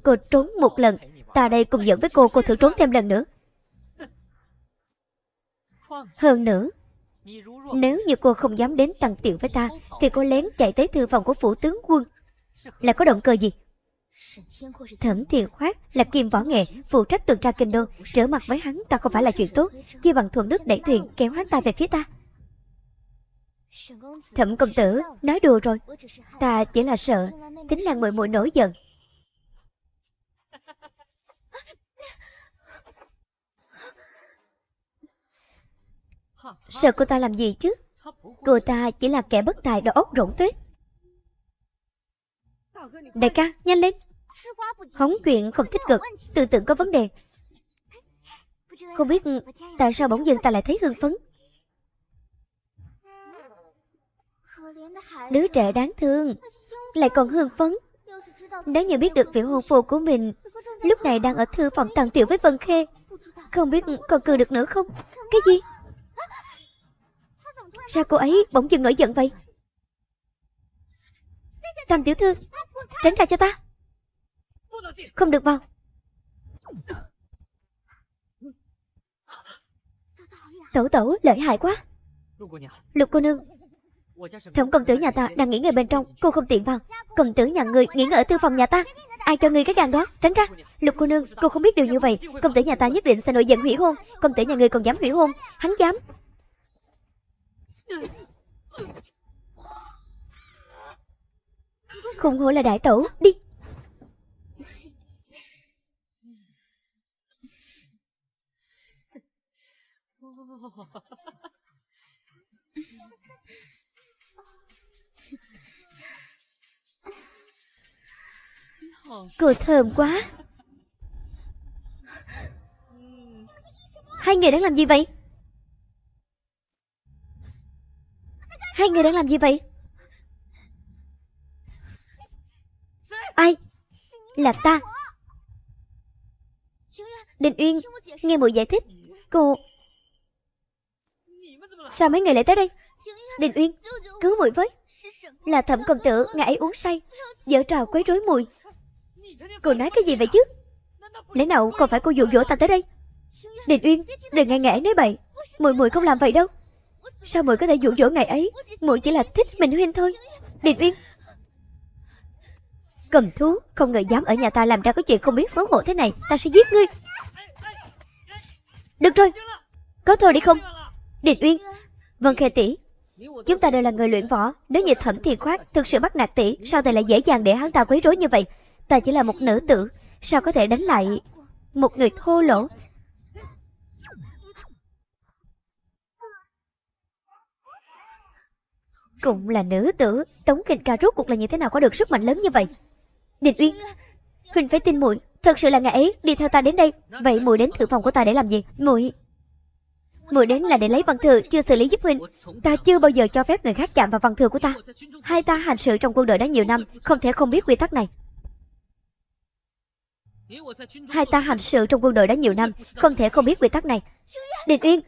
Cô trốn một lần, ta đây cùng dẫn với cô thử trốn thêm lần nữa. Hơn nữa, nếu như cô không dám đến tăng tiệu với ta, thì cô lén chạy tới thư phòng của phủ tướng quân là có động cơ gì? Thẩm Thiên Khoát là kim võ nghệ, phụ trách tuần tra kinh đô, trở mặt với hắn ta không phải là chuyện tốt, chia bằng thuận nước đẩy thuyền kéo hắn ta về phía ta. Thẩm công tử nói đùa rồi, ta chỉ là sợ tính nàng muội muội nổi giận. Sợ cô ta làm gì chứ? Cô ta chỉ là kẻ bất tài đầu óc rỗng tuếch. Đại ca, nhanh lên. Hóng chuyện không tích cực, tư tưởng có vấn đề. Không biết tại sao bỗng dưng ta lại thấy hưng phấn. Đứa trẻ đáng thương lại còn hưng phấn. Nếu như biết được vị hôn phu của mình lúc này đang ở thư phòng tàng tiểu với Vân Khê, không biết còn cười được nữa không? Cái gì? Sao cô ấy bỗng dưng nổi giận vậy? Tam tiểu thư, tránh ra cho ta. Không được vào. Tẩu tẩu lợi hại quá. Lục cô nương, Thẩm công tử nhà ta đang nghỉ ngơi bên trong, cô không tiện vào. Công tử nhà người nghỉ ngơi ở thư phòng nhà ta. Ai cho ngươi cái gan đó? Tránh ra. Lục cô nương, cô không biết điều như vậy. Công tử nhà ta nhất định sẽ nổi giận hủy hôn. Công tử nhà người còn dám hủy hôn? Hắn dám. Không hổ là đại tẩu. Đi. Cô thơm quá. Hai người đang làm gì vậy? Hai người đang làm gì vậy? Ai? Là ta. Đình Uyên, nghe muội giải thích. Cô... Sao mấy người lại tới đây? Đình Uyên, cứu muội với. Là Thẩm công tử, ngài ấy uống say, giở trò quấy rối muội. Cô nói cái gì vậy chứ? Lẽ nào còn phải cô dụ dỗ ta tới đây? Đình Uyên, đừng nghe ngài ấy nói bậy. Muội không làm vậy đâu. Sao muội có thể dụ dỗ ngài ấy? Muội chỉ là thích mình huynh thôi. Đình Uyên, cầm thú, không ngờ dám ở nhà ta làm ra cái chuyện không biết xấu hổ thế này. Ta sẽ giết ngươi. Được rồi, có thôi đi không? Đình Uyên, Vân Khê tỷ, chúng ta đều là người luyện võ. Nếu như Thẩm Thiên Khoát thực sự bắt nạt tỷ, sao ta lại dễ dàng để hắn ta quấy rối như vậy? Ta chỉ là một nữ tử, sao có thể đánh lại một người thô lỗ? Cũng là nữ tử, Tống Kinh Ca rốt cuộc là như thế nào có được sức mạnh lớn như vậy? Đình Uyên, huynh phải tin muội, thật sự là ngài ấy đi theo ta đến đây. Vậy muội đến thư phòng của ta để làm gì? Muội đến là để lấy văn thư chưa xử lý giúp huynh. Ta chưa bao giờ cho phép người khác chạm vào văn thư của ta. Hai ta hành sự trong quân đội đã nhiều năm, không thể không biết quy tắc này. Hai ta hành sự trong quân đội đã nhiều năm, không thể không biết quy tắc này. Đình Uyên,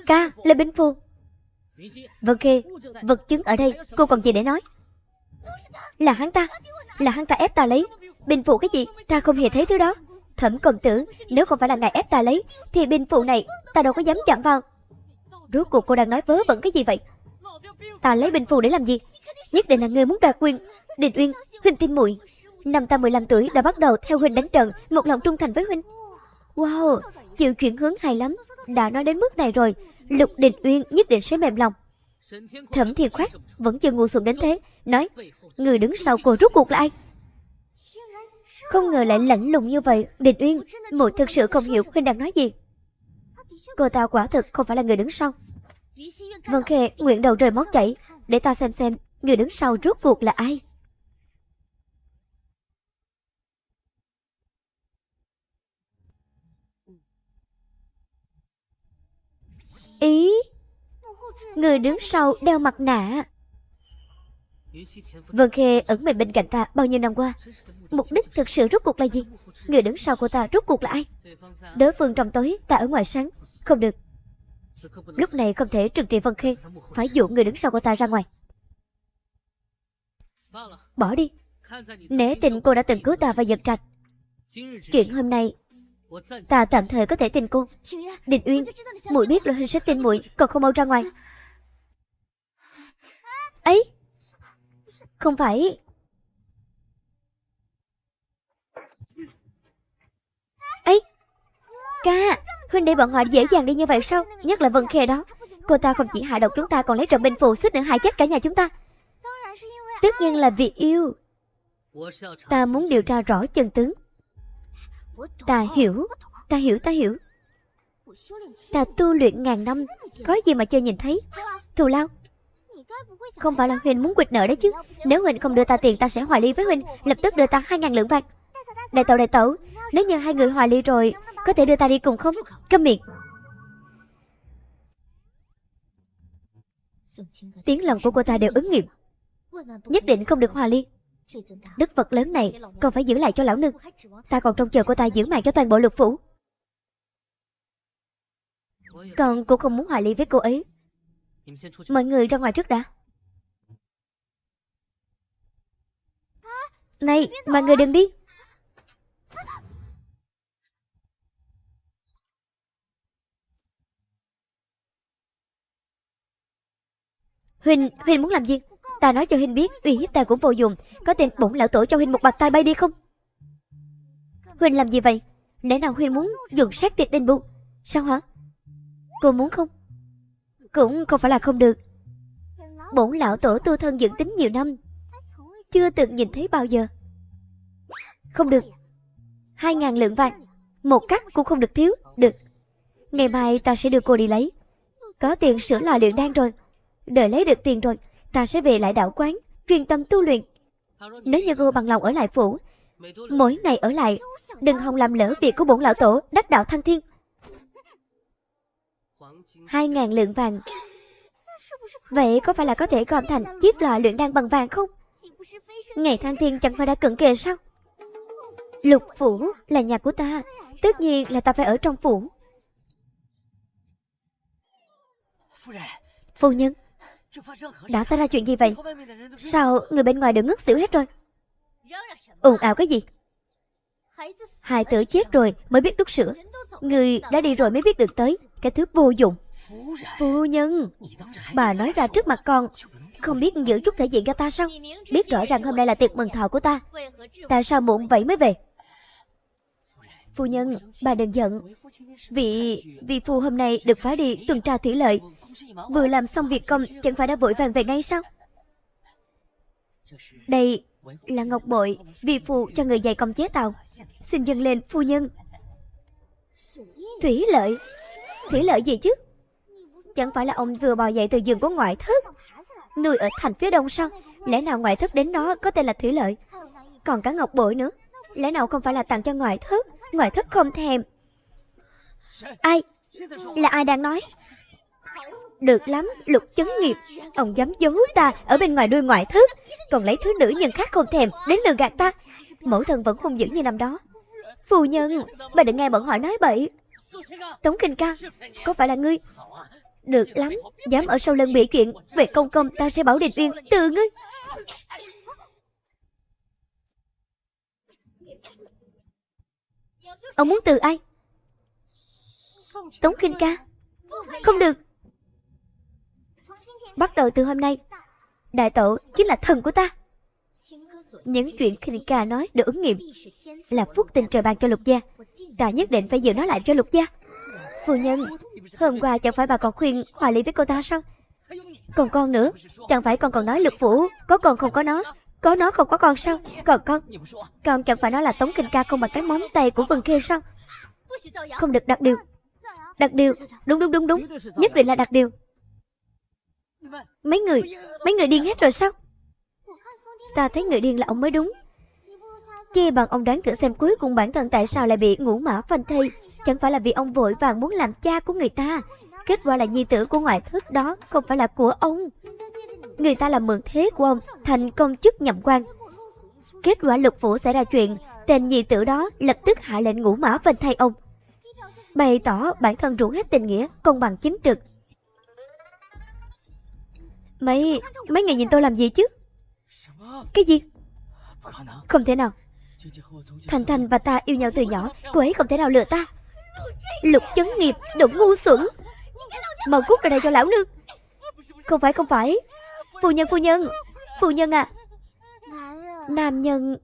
ca, Lê Bính Phu. Vân Khê, vật chứng ở đây, cô còn gì để nói? Là hắn ta ép ta lấy. Binh phụ cái gì? Ta không hề thấy thứ đó. Thẩm công tử, nếu không phải là ngài ép ta lấy, thì binh phụ này ta đâu có dám chạm vào. Rốt cuộc cô đang nói vớ vẩn cái gì vậy? Ta lấy binh phụ để làm gì? Nhất định là ngươi muốn đoạt quyền. Đình Uyên, huynh tin muội. Năm ta 15 tuổi đã bắt đầu theo huynh đánh trận, một lòng trung thành với huynh. Wow, chịu chuyển hướng hay lắm. Đã nói đến mức này rồi, Lục Đình Uyên nhất định sẽ mềm lòng. Thẩm Thiên Khoát vẫn chưa ngu xuẩn đến thế, nói, người đứng sau cô rốt cuộc là ai? Không ngờ lại lạnh lùng như vậy. Đình Uyên, muội thực sự không hiểu huynh đang nói gì. Cô ta quả thực không phải là người đứng sau. Vân Khê nguyện đầu rơi máu chảy, để ta xem người đứng sau rốt cuộc là ai. Ý, người đứng sau đeo mặt nạ. Vân Khê ẩn mình bên cạnh ta bao nhiêu năm qua, mục đích thực sự rốt cuộc là gì? Người đứng sau của ta rốt cuộc là ai? Đối phương trong tối, ta ở ngoài sáng. Không được, lúc này không thể trừng trị Vân Khê, phải dụ người đứng sau của ta ra ngoài. Bỏ đi. Nể tình cô đã từng cứu ta và giật trạch, Chuyện hôm nay ta tạm thời có thể tin cô. Đình Uyên, muội biết rồi, Huynh sẽ tin muội, còn không mau ra ngoài. Ấy, không phải. Ấy, ca, Huynh để bọn họ dễ dàng đi như vậy sao? Nhất là Vân Khê đó, cô ta không chỉ hạ độc chúng ta, còn lấy trộm binh phù, suýt nữa hại chết cả nhà chúng ta. Tất nhiên là vì yêu. Ta muốn điều tra rõ chân tướng. Ta hiểu. Ta tu luyện ngàn năm, có gì mà chưa nhìn thấy. Thù lao? Không phải là Huynh muốn quỵt nợ đấy chứ? Nếu Huynh không đưa ta tiền, ta sẽ hòa ly với Huynh, lập tức đưa ta 2.000 lượng vàng. Đại tẩu, nếu như hai người hòa ly rồi, có thể đưa ta đi cùng không? Câm miệng. Tiếng lòng của cô ta đều ứng nghiệm. Nhất định không được hòa ly. Đức vật lớn này còn phải giữ lại cho lão nương. Ta còn trông chờ cô ta giữ mạng cho toàn bộ Lục phủ. Còn cũng không muốn hòa ly với cô ấy. Mọi người ra ngoài trước đã. Này, mọi người đừng đi. Huynh muốn làm gì? Ta nói cho Huynh biết, uy hiếp ta cũng vô dụng. Có tin bổn lão tổ cho Huynh một bạt tai bay đi không? Huynh làm gì vậy? Lẽ nào Huynh muốn dùng sát tiệt đền bù? Sao hả? Cô muốn không? Cũng không phải là không được. Bổn lão tổ tu thân dưỡng tính nhiều năm, chưa từng nhìn thấy bao giờ. Không được. 2.000 lượng vàng, một cắt cũng không được thiếu. Được, ngày mai ta sẽ đưa cô đi lấy. Có tiền sửa lò luyện đan rồi. Đợi lấy được tiền rồi, ta sẽ về lại đạo quán, chuyên tâm tu luyện. Nếu như cô bằng lòng ở lại phủ, mỗi ngày ở lại, đừng hòng làm lỡ việc của bổn lão tổ đắc đạo thăng thiên. 2.000 lượng vàng, vậy có phải là có thể gom thành chiếc lò luyện đan bằng vàng không? Ngày thăng thiên chẳng phải đã cận kề sao? Lục phủ là nhà của ta, tất nhiên là ta phải ở trong phủ. Phu nhân, đã xảy ra chuyện gì vậy? Sao người bên ngoài đều ngất xỉu hết rồi? Ồn ào cái gì? Hài tử chết rồi mới biết đút sữa, người đã đi rồi mới biết được tới. Cái thứ vô dụng. Phu nhân, bà nói ra trước mặt con, không biết giữ chút thể diện cho ta sao? Biết rõ ràng hôm nay là tiệc mừng thọ của ta, tại sao muộn vậy mới về? Phu nhân, bà đừng giận. Vì phu hôm nay được phái đi tuần tra thủy lợi, vừa làm xong việc công chẳng phải đã vội vàng về ngay sao? Đây là ngọc bội vì phu cho người dày công chế tạo, xin dâng lên phu nhân. Thủy lợi? Thủy lợi gì chứ? Chẳng phải là ông vừa bò dậy từ giường của ngoại thất, nuôi ở thành phía đông sao? Lẽ nào ngoại thất đến đó có tên là thủy lợi? Còn cả ngọc bội nữa, lẽ nào không phải là tặng cho ngoại thất? Ngoại thất không thèm. Ai? Là ai đang nói? Được lắm, Lục Chấn Nghiệp, ông dám giấu ta ở bên ngoài nuôi ngoại thất, còn lấy thứ nữ nhân khác không thèm đến lừa gạt ta. Mẫu thân vẫn hung dữ như năm đó. Phu nhân, bà đừng nghe bọn họ nói bậy. Tống Kinh Ca, có phải là ngươi? Được lắm, dám ở sau lưng bị chuyện. Về công công ta sẽ bảo Đình Uyên từ ngươi. Ông muốn từ ai? Tống Kinh Ca. Không được. Bắt đầu từ hôm nay, đại tẩu chính là thần của ta. Những chuyện Kinh Ca nói đều ứng nghiệm, là phúc tình trời ban cho Lục gia. Ta nhất định phải giữ nó lại cho Lục gia. Phu nhân, hôm qua chẳng phải bà còn khuyên hòa ly với cô ta sao? Còn con nữa, chẳng phải con còn nói Lục phủ có con không có nó, có nó không có con sao? Còn con chẳng phải nói là Tống Kinh Ca không bằng cái móng tay của Vân Khê sao? Không được đặt điều. Đặt điều, đúng, nhất định là đặt điều. Mấy người điên hết rồi sao? Ta thấy người điên là ông mới đúng. Chia bằng ông đoán thử xem cuối cùng bản thân tại sao lại bị ngũ mã phanh thây. Chẳng phải là vì ông vội vàng muốn làm cha của người ta. Kết quả là nhi tử của ngoại thất đó không phải là của ông. Người ta làm mượn thế của ông thành công chức nhậm quan. Kết quả Lục phủ xảy ra chuyện, tên nhi tử đó lập tức hạ lệnh ngũ mã phanh thây ông, bày tỏ bản thân rủ hết tình nghĩa, công bằng chính trực. Mấy người nhìn tôi làm gì chứ? Cái gì? Không thể nào. Thành Thành và ta yêu nhau từ nhỏ, cô ấy không thể nào lừa ta. Lục Chấn Nghiệp, đồ ngu xuẩn. Mau cút ra đây cho lão nương. Không phải. Phu nhân à. Nam nhân.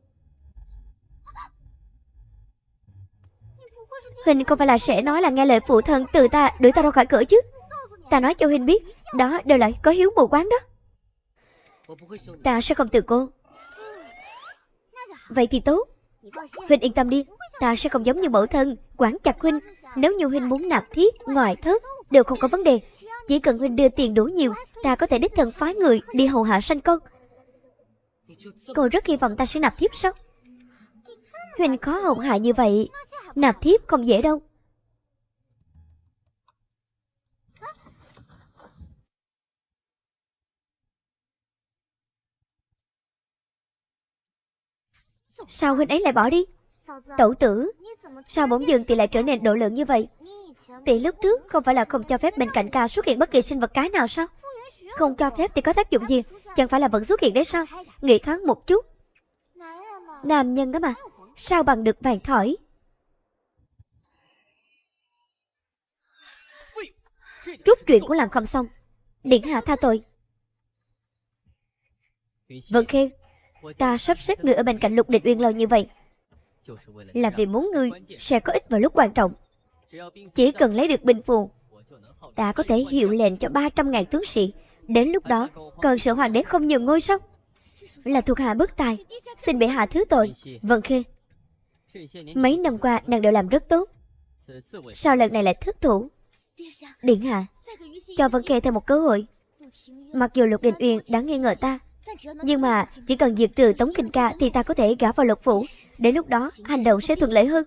Huynh không phải là sẽ nói là nghe lời phụ thân từ ta đuổi ta ra khỏi cửa chứ? Ta nói cho Huynh biết, đó đều là có hiếu mù quáng đó. Ta sẽ không từ cô. Vậy thì tốt. Huynh yên tâm đi, ta sẽ không giống như mẫu thân quản chặt Huynh. Nếu như Huynh muốn nạp thiếp, ngoại thất đều không có vấn đề. Chỉ cần Huynh đưa tiền đủ nhiều, ta có thể đích thân phái người đi hầu hạ sanh con. Cô rất hy vọng ta sẽ nạp thiếp sao? Huynh khó hầu hạ như vậy, nạp thiếp không dễ đâu. Sao Huynh ấy lại bỏ đi? Tẩu tử, sao bỗng dưng tỷ lại trở nên độ lượng như vậy? Tỷ lúc trước không phải là không cho phép bên cạnh ca xuất hiện bất kỳ sinh vật cái nào sao? Không cho phép thì có tác dụng gì? Chẳng phải là vẫn xuất hiện đấy sao? Nghĩ thoáng một chút. Nam nhân đó mà, sao bằng được vàng thỏi? Chút chuyện cũng làm không xong. Điện hạ tha tội. Vân Khê, ta sắp xếp người ở bên cạnh Lục Định Uyên lâu như vậy là vì muốn ngươi sẽ có ích vào lúc quan trọng. Chỉ cần lấy được binh phù, ta có thể hiệu lệnh cho 300.000 tướng sĩ. Đến lúc đó, còn sợ hoàng đế không nhường ngôi sao? Là thuộc hạ bất tài, xin bệ hạ thứ tội. Vân Khê, mấy năm qua nàng đều làm rất tốt, sao lần này lại thất thủ? Điện hạ, cho Vân Khê thêm một cơ hội. Mặc dù Lục Định Uyên đã nghi ngờ ta, nhưng mà chỉ cần diệt trừ Tống Kinh Ca thì ta có thể gả vào Lục phủ. Đến lúc đó hành động sẽ thuận lợi hơn.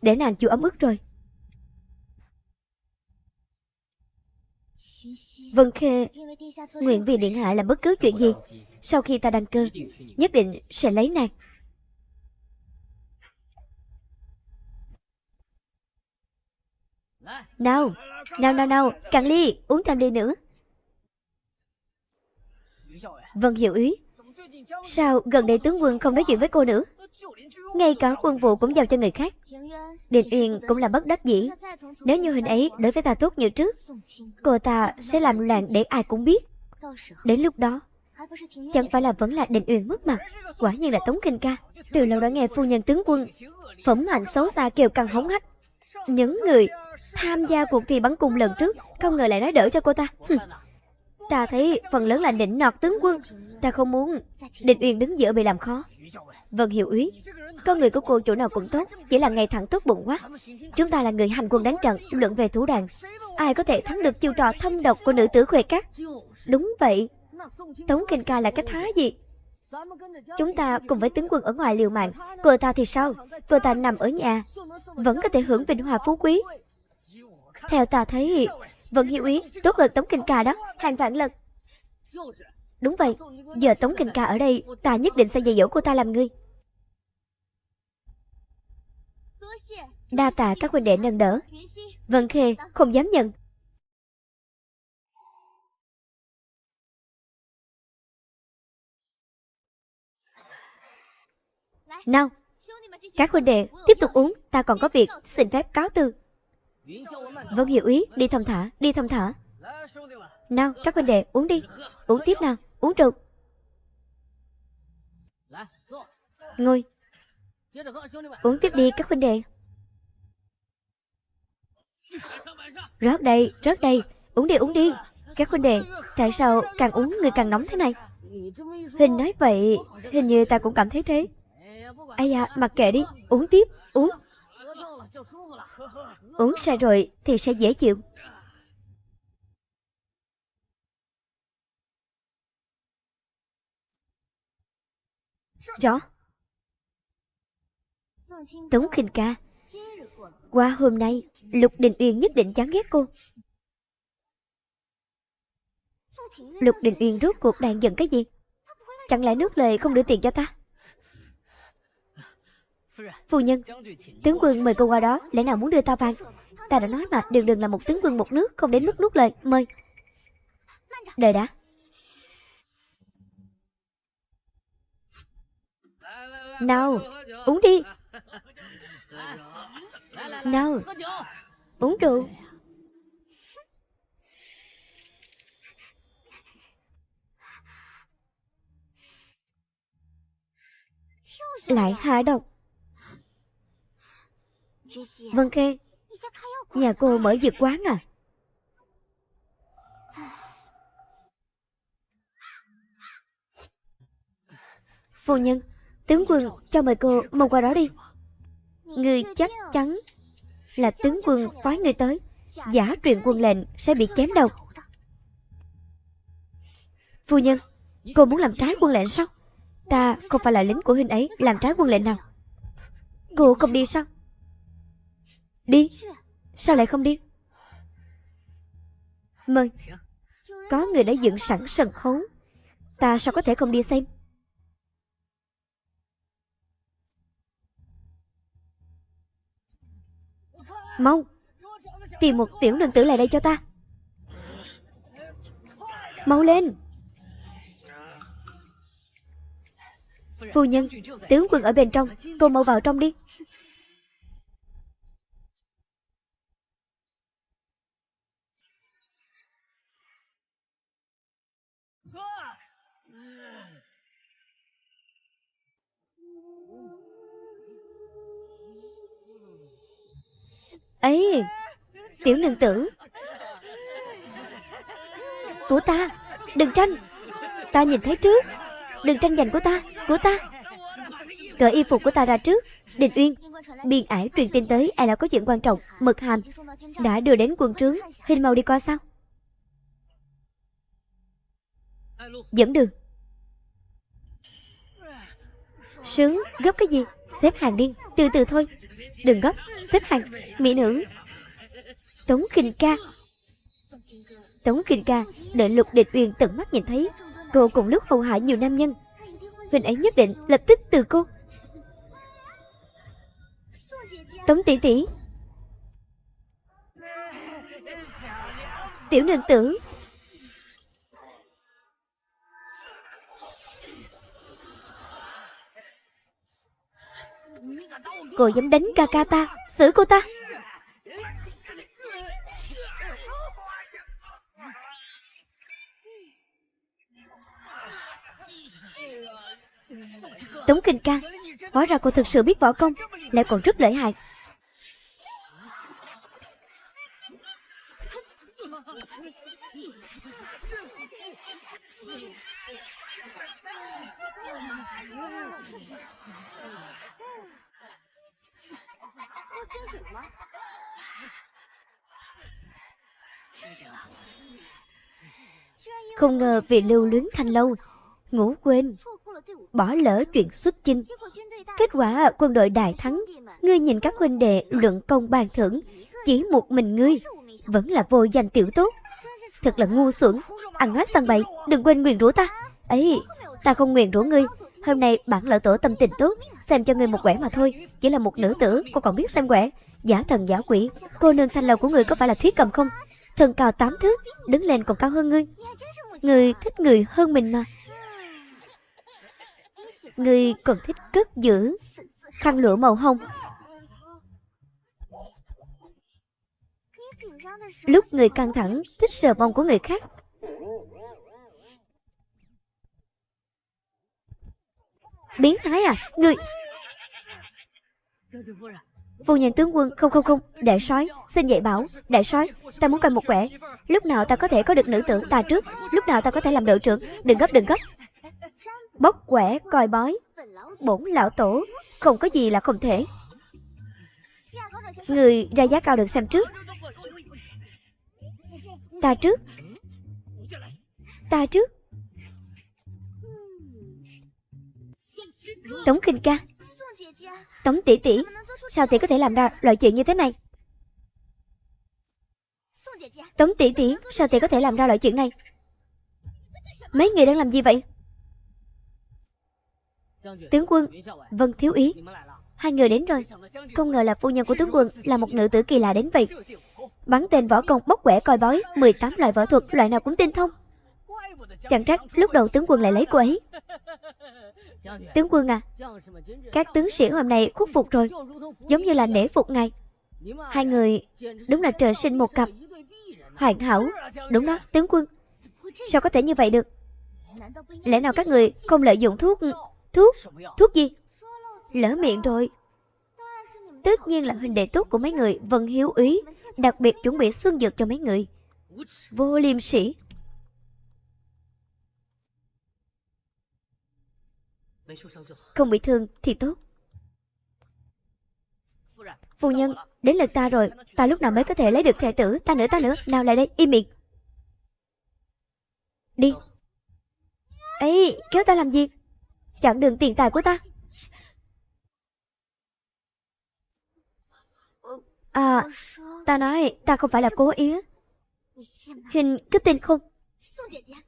Để nàng chịu ấm ức rồi. Vân Khê nguyện vì điện hạ làm bất cứ chuyện gì. Sau khi ta đăng cơ, nhất định sẽ lấy nàng. Nào, cạn ly, uống thêm ly nữa. Vân Hiệu Úy, sao gần đây tướng quân không nói chuyện với cô nữa? Ngay cả quân vụ cũng giao cho người khác. Định Uyên cũng là bất đắc dĩ. Nếu như Huynh ấy đối với ta tốt như trước, cô ta sẽ làm loạn để ai cũng biết. Đến lúc đó, chẳng phải là vẫn là Định Uyên mất mặt. Quả nhiên là Tống Kinh Ca. Từ lâu đã nghe phu nhân tướng quân phẩm hạnh xấu xa kiều căng hống hách. Những người tham gia cuộc thi bắn cung lần trước không ngờ lại nói đỡ cho cô ta. Ta thấy phần lớn là nịnh nọt tướng quân. Ta không muốn Định Uyên đứng giữa bị làm khó. Vân Hiệu Úy, con người của cô chỗ nào cũng tốt, chỉ là ngày thẳng tốt bụng quá. Chúng ta là người hành quân đánh trận, luận về thủ đoạn, ai có thể thắng được chiêu trò thâm độc của nữ tử Khuê Cát? Đúng vậy. Tống Kinh Ca là cái thá gì? Chúng ta cùng với tướng quân ở ngoài liều mạng, cô ta thì sao? Cô ta nằm ở nhà vẫn có thể hưởng vinh hoa phú quý. Theo ta thấy Vân Hiệu Úy tốt hơn Tống Kinh Ca đó, hàng vạn lần. Đúng vậy, giờ Tống Kinh Ca ở đây, ta nhất định sẽ dạy dỗ cô ta làm người. Đa tạ các huynh đệ nâng đỡ. Vân Khê không dám nhận. Nào, các huynh đệ tiếp tục uống, ta còn có việc, xin phép cáo từ. Vân Hiệu Úy, đi thong thả, đi thong thả. Nào, các huynh đệ uống đi, uống tiếp nào, uống rượu. Ngồi, uống tiếp đi các huynh đệ. Rót đây, uống đi. Các huynh đệ, tại sao càng uống người càng nóng thế này? Hình nói vậy, hình như ta cũng cảm thấy thế. Ây da, mặc kệ đi, uống tiếp, uống. Uống sai rồi thì sẽ dễ chịu. Rõ. Tống Kinh Ca, qua hôm nay Lục Định Uyên nhất định chán ghét cô. Lục Định Uyên rốt cuộc đang giận cái gì? Chẳng lẽ nước lời không đưa tiền cho ta? Phu nhân, tướng quân mời cô qua đó, lẽ nào muốn đưa ta vàng? Ta đã nói mà, đừng là một tướng quân một nước, không đến mức nuốt lời. Mời. Đợi đã. Nào, uống đi. Nào, uống rượu. Lại hạ độc. Vân Khê, nhà cô mở dược quán à? Phu nhân, tướng quân cho mời cô mong qua đó đi. Người chắc chắn là tướng quân phái người tới, giả truyền quân lệnh sẽ bị chém đầu. Phu nhân, cô muốn làm trái quân lệnh sao? Ta không phải là lính của huynh ấy, làm trái quân lệnh nào? Cô không đi sao? Đi. Sao lại không đi? Mời. Có người đã dựng sẵn sân khấu, ta sao có thể không đi xem? Mau, tìm một tiểu nương tử lại đây cho ta. Mau lên. Phu nhân, tướng quân ở bên trong, cô mau vào trong đi. Ấy, tiểu nương tử của ta, đừng tranh. Ta nhìn thấy trước. Đừng tranh giành của ta, của ta. Cởi y phục của ta ra trước. Đình Uyên, biên ải truyền tin tới ai là có chuyện quan trọng. Mật hàm đã đưa đến quân trướng, hình mau đi qua sao? Dẫn đường. Sướng, gấp cái gì? Xếp hàng đi, từ từ thôi. Đừng gấp, xếp hàng. Mỹ nữ Tống Kinh Ca. Tống Kinh Ca đợi Lục Đình Uyên tận mắt nhìn thấy cô cùng lúc hầu hạ nhiều nam nhân. Huynh ấy nhất định lập tức từ cô. Tống tỷ tỷ. Tiểu nương tử. Cô dám đánh ca ca ta, xử cô ta. Tống Kinh Ca, hóa ra cô thực sự biết võ công, lại còn rất lợi hại. Không ngờ vì lưu luyến thanh lâu, ngủ quên, bỏ lỡ chuyện xuất chinh. Kết quả quân đội đại thắng. Ngươi nhìn các huynh đệ luận công ban thưởng, chỉ một mình ngươi vẫn là vô danh tiểu tốt. Thật là ngu xuẩn, ăn nói sang bậy. Đừng quên nguyền rủa ta. Ấy, ta không nguyền rủa ngươi. Hôm nay bản lão tổ tâm tình tốt, xem cho ngươi một quẻ mà thôi. Chỉ là một nữ tử, cô còn biết xem quẻ. Giả thần giả quỷ. Cô nương thanh lâu của ngươi có phải là Thúy Cầm không? Thân cao 8 thước, đứng lên còn cao hơn ngươi. Ngươi thích người hơn mình mà. Ngươi còn thích cất giữ khăn lụa màu hồng. Lúc người căng thẳng thích sờ mông của người khác. Biến thái à, ngươi. Phu nhân tướng quân, không, đại soái xin dạy bảo. Đại soái, ta muốn coi một quẻ. Lúc nào ta có thể có được nữ tử ta trước, lúc nào ta có thể làm đội trưởng. Đừng gấp. Bóc quẻ coi bói, bổn lão tổ không có gì là không thể. Người ra giá cao được xem trước. Ta trước. Tống Kinh Ca. Tống tỷ tỷ, sao tỷ có thể làm ra loại chuyện như thế này? Tống tỷ tỷ, sao tỷ có thể làm ra loại chuyện này? Mấy người đang làm gì vậy? Tướng quân, vâng thiếu ý. Hai người đến rồi. Không ngờ là phu nhân của tướng quân là một nữ tử kỳ lạ đến vậy. Bắn tên võ công, bóc quẻ coi bói, 18 loại võ thuật, loại nào cũng tinh thông. Chẳng trách lúc đầu tướng quân lại lấy cô ấy. Tướng quân à, các tướng sĩ hôm nay khuất phục rồi, giống như là nể phục ngài. Hai người đúng là trời sinh một cặp, hoàn hảo. Đúng đó, tướng quân. Sao có thể như vậy được? Lẽ nào các người không lợi dụng thuốc? Thuốc gì? Lỡ miệng rồi. Tất nhiên là huynh đệ tốt của mấy người, Vân Hiếu úy đặc biệt chuẩn bị xuân dược cho mấy người. Vô liêm sỉ. Không bị thương thì tốt. Phu nhân, đến lượt ta rồi. Ta lúc nào mới có thể lấy được thê tử? Ta nữa. Nào lại đây, im miệng. Đi. Ê, kéo ta làm gì? Chặn đường tiền tài của ta. À, ta nói ta không phải là cố ý. Hình cứ tin không?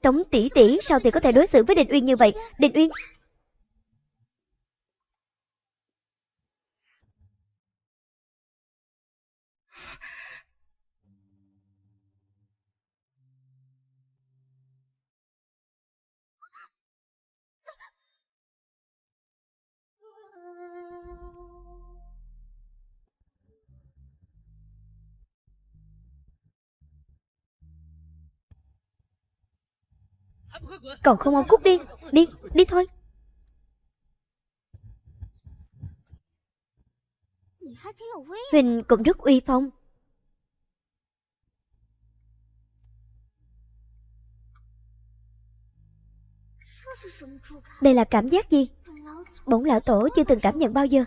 Tống tỷ tỷ sao thì có thể đối xử với Định Uyên như vậy? Định Uyên. Còn không mau cút đi. Đi thôi. Huỳnh cũng rất uy phong. Đây là cảm giác gì? Bổn lão tổ chưa từng cảm nhận bao giờ.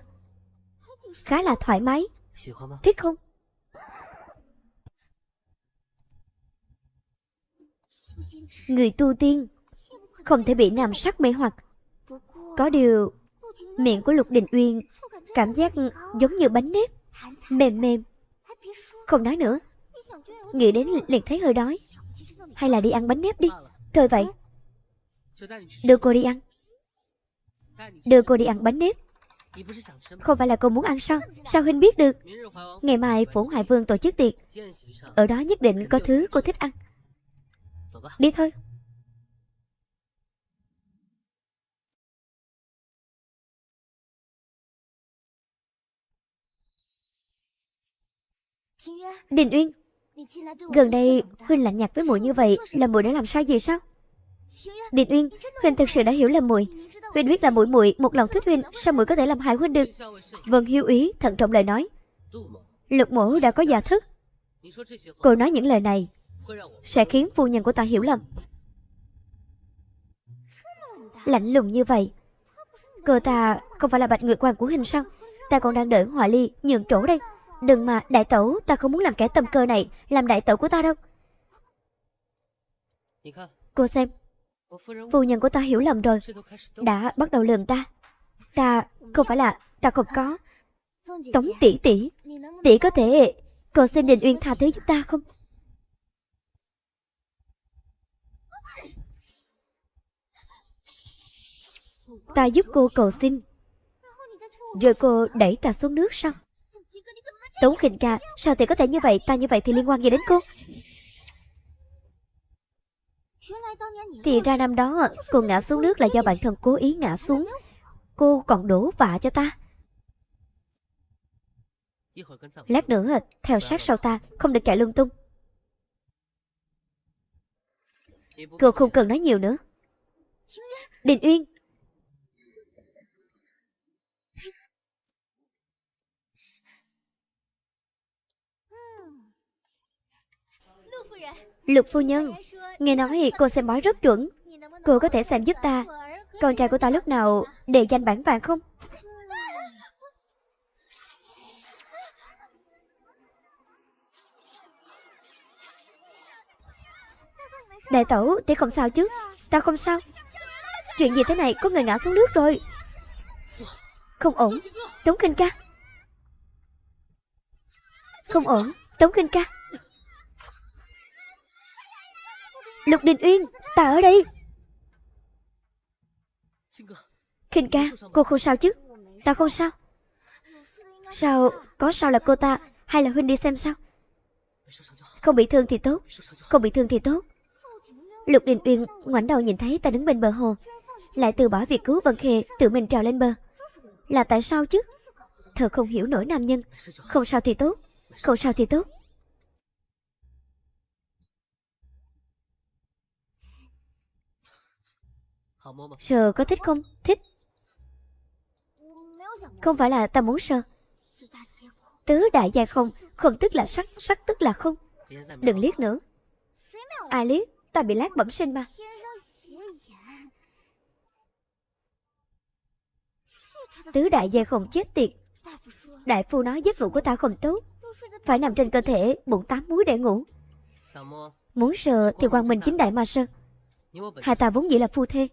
Khá là thoải mái. Thích không? Người tu tiên không thể bị nam sắc mê hoặc. Có điều miệng của Lục Đình Uyên cảm giác giống như bánh nếp, mềm mềm. Không nói nữa, nghĩ đến liền thấy hơi đói. Hay là đi ăn bánh nếp đi. Thôi vậy, đưa cô đi ăn. Đưa cô đi ăn bánh nếp. Không phải là cô muốn ăn sao? Sao huynh biết được? Ngày mai Phủ Hoài Vương tổ chức tiệc, ở đó nhất định có thứ cô thích ăn. Đi thôi. Đình Uyên, gần đây huynh lạnh nhạt với muội như vậy là muội đã làm sai gì sao? Đình Uyên, huynh thực sự đã hiểu lầm muội. Huynh biết là muội một lòng thích huynh, sao muội có thể làm hại huynh được? Vân Hiếu ý thận trọng lời nói. Lục mổ đã có giả thức. Cô nói những lời này sẽ khiến phu nhân của ta hiểu lầm. Lạnh lùng như vậy, cô ta không phải là Bạch Nguyệt Quan của hình sao? Ta còn đang đợi Họa Ly nhường chỗ đây. Đừng mà, đại tẩu, ta không muốn làm kẻ tâm cơ này làm đại tẩu của ta đâu. Cô xem, phu nhân của ta hiểu lầm rồi, đã bắt đầu lườm ta. Ta không phải là, ta không có. Tống tỷ tỷ, tỷ có thể, cô xin Đình Uyên tha thứ giúp ta không? Ta giúp cô cầu xin, rồi cô đẩy ta xuống nước sao? Tống Khinh ca, sao thì có thể như vậy? Ta như vậy thì liên quan gì đến cô? Thì ra năm đó cô ngã xuống nước là do bản thân cố ý ngã xuống. Cô còn đổ vạ cho ta. Lát nữa theo sát sau ta, không được chạy lung tung. Cô không cần nói nhiều nữa. Đình Uyên. Lục phu nhân, nghe nói cô xem bói rất chuẩn. Cô có thể xem giúp ta con trai của ta lúc nào đề danh bảng vàng không? Đại tẩu, tỷ không sao chứ? Ta không sao. Chuyện gì thế này? Có người ngã xuống nước rồi. Không ổn. Tống Khinh ca. Không ổn. Tống Khinh ca. Lục Đình Uyên, ta ở đây. Khinh ca, cô không sao chứ? Ta không sao. Sao, có sao là cô ta, hay là huynh đi xem sao? Không bị thương thì tốt. Không bị thương thì tốt. Lục Đình Uyên ngoảnh đầu nhìn thấy ta đứng bên bờ hồ, lại từ bỏ việc cứu Vân Khê tự mình trèo lên bờ. Là tại sao chứ? Thật không hiểu nổi nam nhân. Không sao thì tốt, không sao thì tốt. Sờ có thích không? Thích. Không phải là ta muốn sờ. Tứ đại giai không, không tức là sắc, sắc tức là không. Đừng liếc nữa. Ai liếc? Ta bị lát bẩm sinh mà. Tứ đại giai không chết tiệt. Đại phu nói giấc ngủ của ta không tốt, phải nằm trên cơ thể bụng 8 múi để ngủ. Muốn sờ thì quang minh chính đại mà sờ. Hai ta vốn dĩ là phu thê.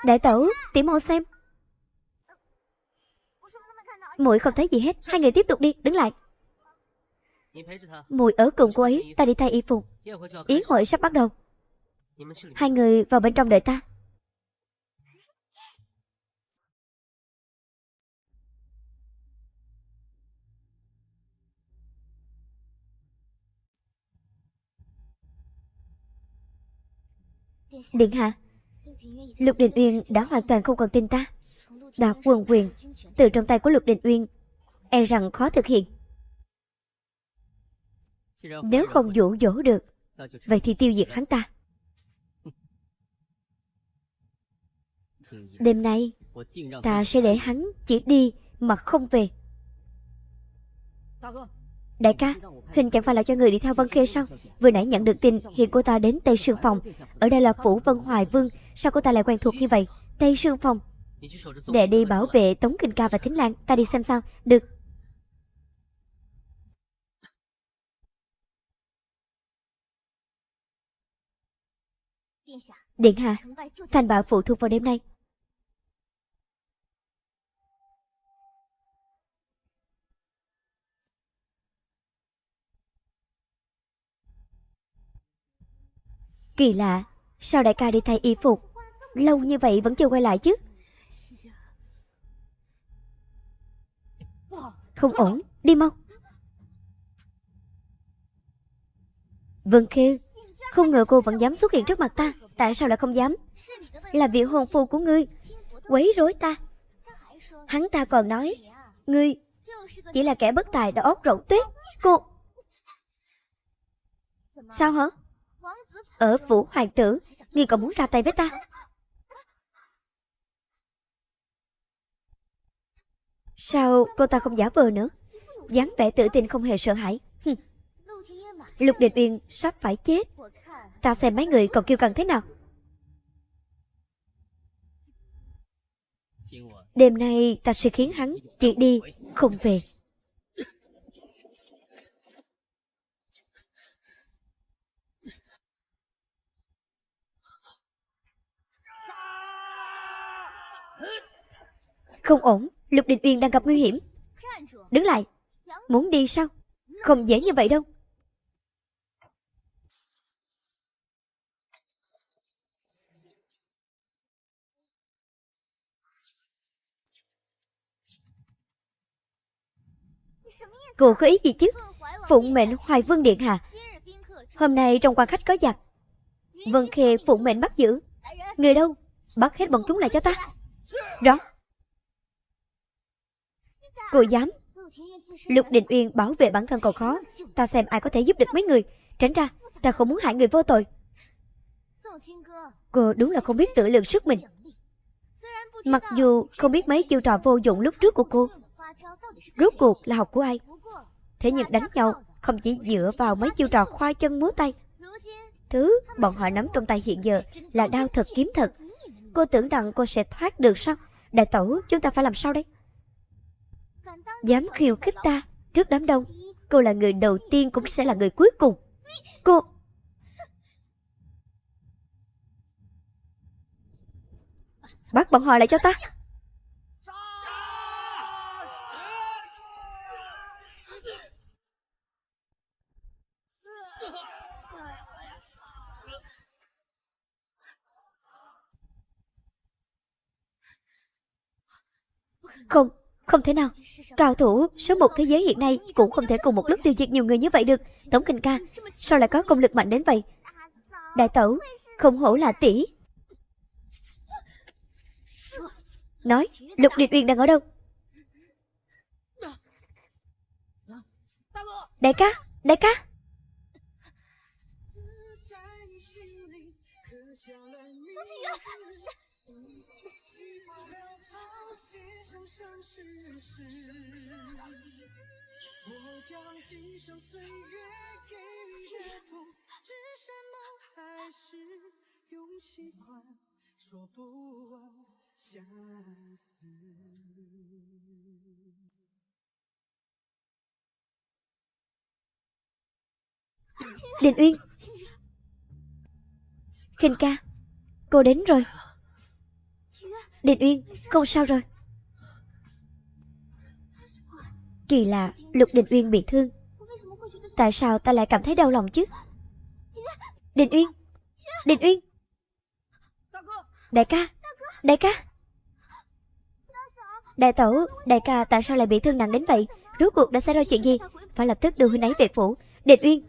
Đại tẩu, tỉ mau xem. Muội không thấy gì hết. Hai người tiếp tục đi, đứng lại. Muội ở cùng cô ấy, ta đi thay y phục. Yến hội sắp bắt đầu. Hai người vào bên trong đợi ta. Điện hạ, Lục Đình Uyên đã hoàn toàn không còn tin ta. Đoạt quân quyền từ trong tay của Lục Đình Uyên, e rằng khó thực hiện. Nếu không dụ dỗ được, vậy thì tiêu diệt hắn ta. Đêm nay ta sẽ để hắn chỉ đi mà không về. Đại ca, Hình chẳng phải là cho người đi theo Vân Khê sao? Vừa nãy nhận được tin hiện cô ta đến Tây Sương Phòng. Ở đây là phủ Vân Hoài Vương. Sao cô ta lại quen thuộc như vậy? Tây Sương Phòng. Để đi bảo vệ Tống Kinh Ca và Thính Lan. Ta đi xem sao? Được. Điện hạ, thành bại phụ thuộc vào đêm nay. Kỳ lạ, sao đại ca đi thay y phục lâu như vậy vẫn chưa quay lại chứ? Không ổn, đi mau. Vân Khê, không ngờ cô vẫn dám xuất hiện trước mặt ta. Tại sao lại không dám? Là vị hôn phu của ngươi quấy rối ta. Hắn ta còn nói ngươi chỉ là kẻ bất tài đã óc rỗng tuếch. Cô sao hả? Ở phủ hoàng tử, ngươi còn muốn ra tay với ta? Sao cô ta không giả vờ nữa? Dáng vẻ tự tin không hề sợ hãi. Lục Đình Uyên sắp phải chết. Ta xem mấy người còn kiêu căng thế nào. Đêm nay ta sẽ khiến hắn chỉ đi không về. Không ổn, Lục Đình Uyên đang gặp nguy hiểm. Đứng lại. Muốn đi sao? Không dễ như vậy đâu. Cô có ý gì chứ? Phụng mệnh Hoài Vương điện hạ. Hôm nay trong quan khách có giặc. Vân Khê phụng mệnh bắt giữ. Người đâu? Bắt hết bọn chúng lại cho ta. Rõ. Cô dám? Lục Đình Uyên bảo vệ bản thân còn khó. Ta xem ai có thể giúp được mấy người. Tránh ra, ta không muốn hại người vô tội. Cô đúng là không biết tự lượng sức mình. Mặc dù không biết mấy chiêu trò vô dụng lúc trước của cô, rốt cuộc là học của ai. Thế nhưng đánh nhau không chỉ dựa vào mấy chiêu trò khoai chân múa tay. Thứ bọn họ nắm trong tay hiện giờ là đao thật kiếm thật. Cô tưởng rằng cô sẽ thoát được sao? Đại tẩu, chúng ta phải làm sao đây? Dám khiêu khích ta trước đám đông, cô là người đầu tiên cũng sẽ là người cuối cùng. Cô... Bắt bọn họ lại cho ta. Không, Không thể nào. Cao thủ số một thế giới hiện nay cũng không thể cùng một lúc tiêu diệt nhiều người như vậy được. Tống Kinh ca, sao lại có công lực mạnh đến vậy? Đại tẩu, không hổ là tỷ. Nói, Lục Điệt Uyên đang ở đâu? Đại ca, đại ca. Đình Uyên. Khinh ca, cô đến rồi. Đình Uyên, không sao rồi. Kỳ lạ, Lục Đình Uyên bị thương. Tại sao ta lại cảm thấy đau lòng chứ? Đình Uyên, Đình Uyên. Đại ca, đại ca. Đại tẩu, đại ca tại sao lại bị thương nặng đến vậy? Rốt cuộc đã xảy ra chuyện gì? Phải lập tức đưa huynh ấy về phủ. Đình Uyên.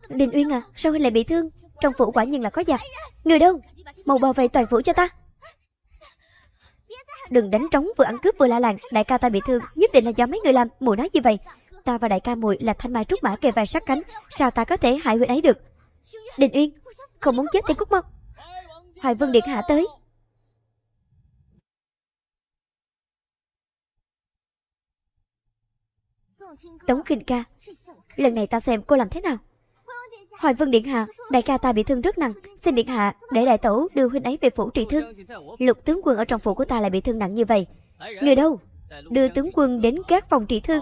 Đình Uyên à, sao huynh lại bị thương? Trong phủ quả nhiên là có giặc. Người đâu? Mau bao vây toàn phủ cho ta. Đừng đánh trống vừa ăn cướp vừa la làng. Đại ca ta bị thương, nhất định là do mấy người làm. Mùi nói gì vậy? Ta và đại ca muội là thanh mai trúc mã kề vai sát cánh, sao ta có thể hại huynh ấy được? Đình Uyên, không muốn chết thì cút mau. Hoài Vương điện hạ tới. Tống Kinh ca, lần này ta xem cô làm thế nào. Hoài Vương điện hạ, đại ca ta bị thương rất nặng, xin điện hạ để đại tẩu đưa huynh ấy về phủ trị thương. Lục tướng quân ở trong phủ của ta lại bị thương nặng như vậy. Người đâu? Đưa tướng quân đến gác phòng trị thương.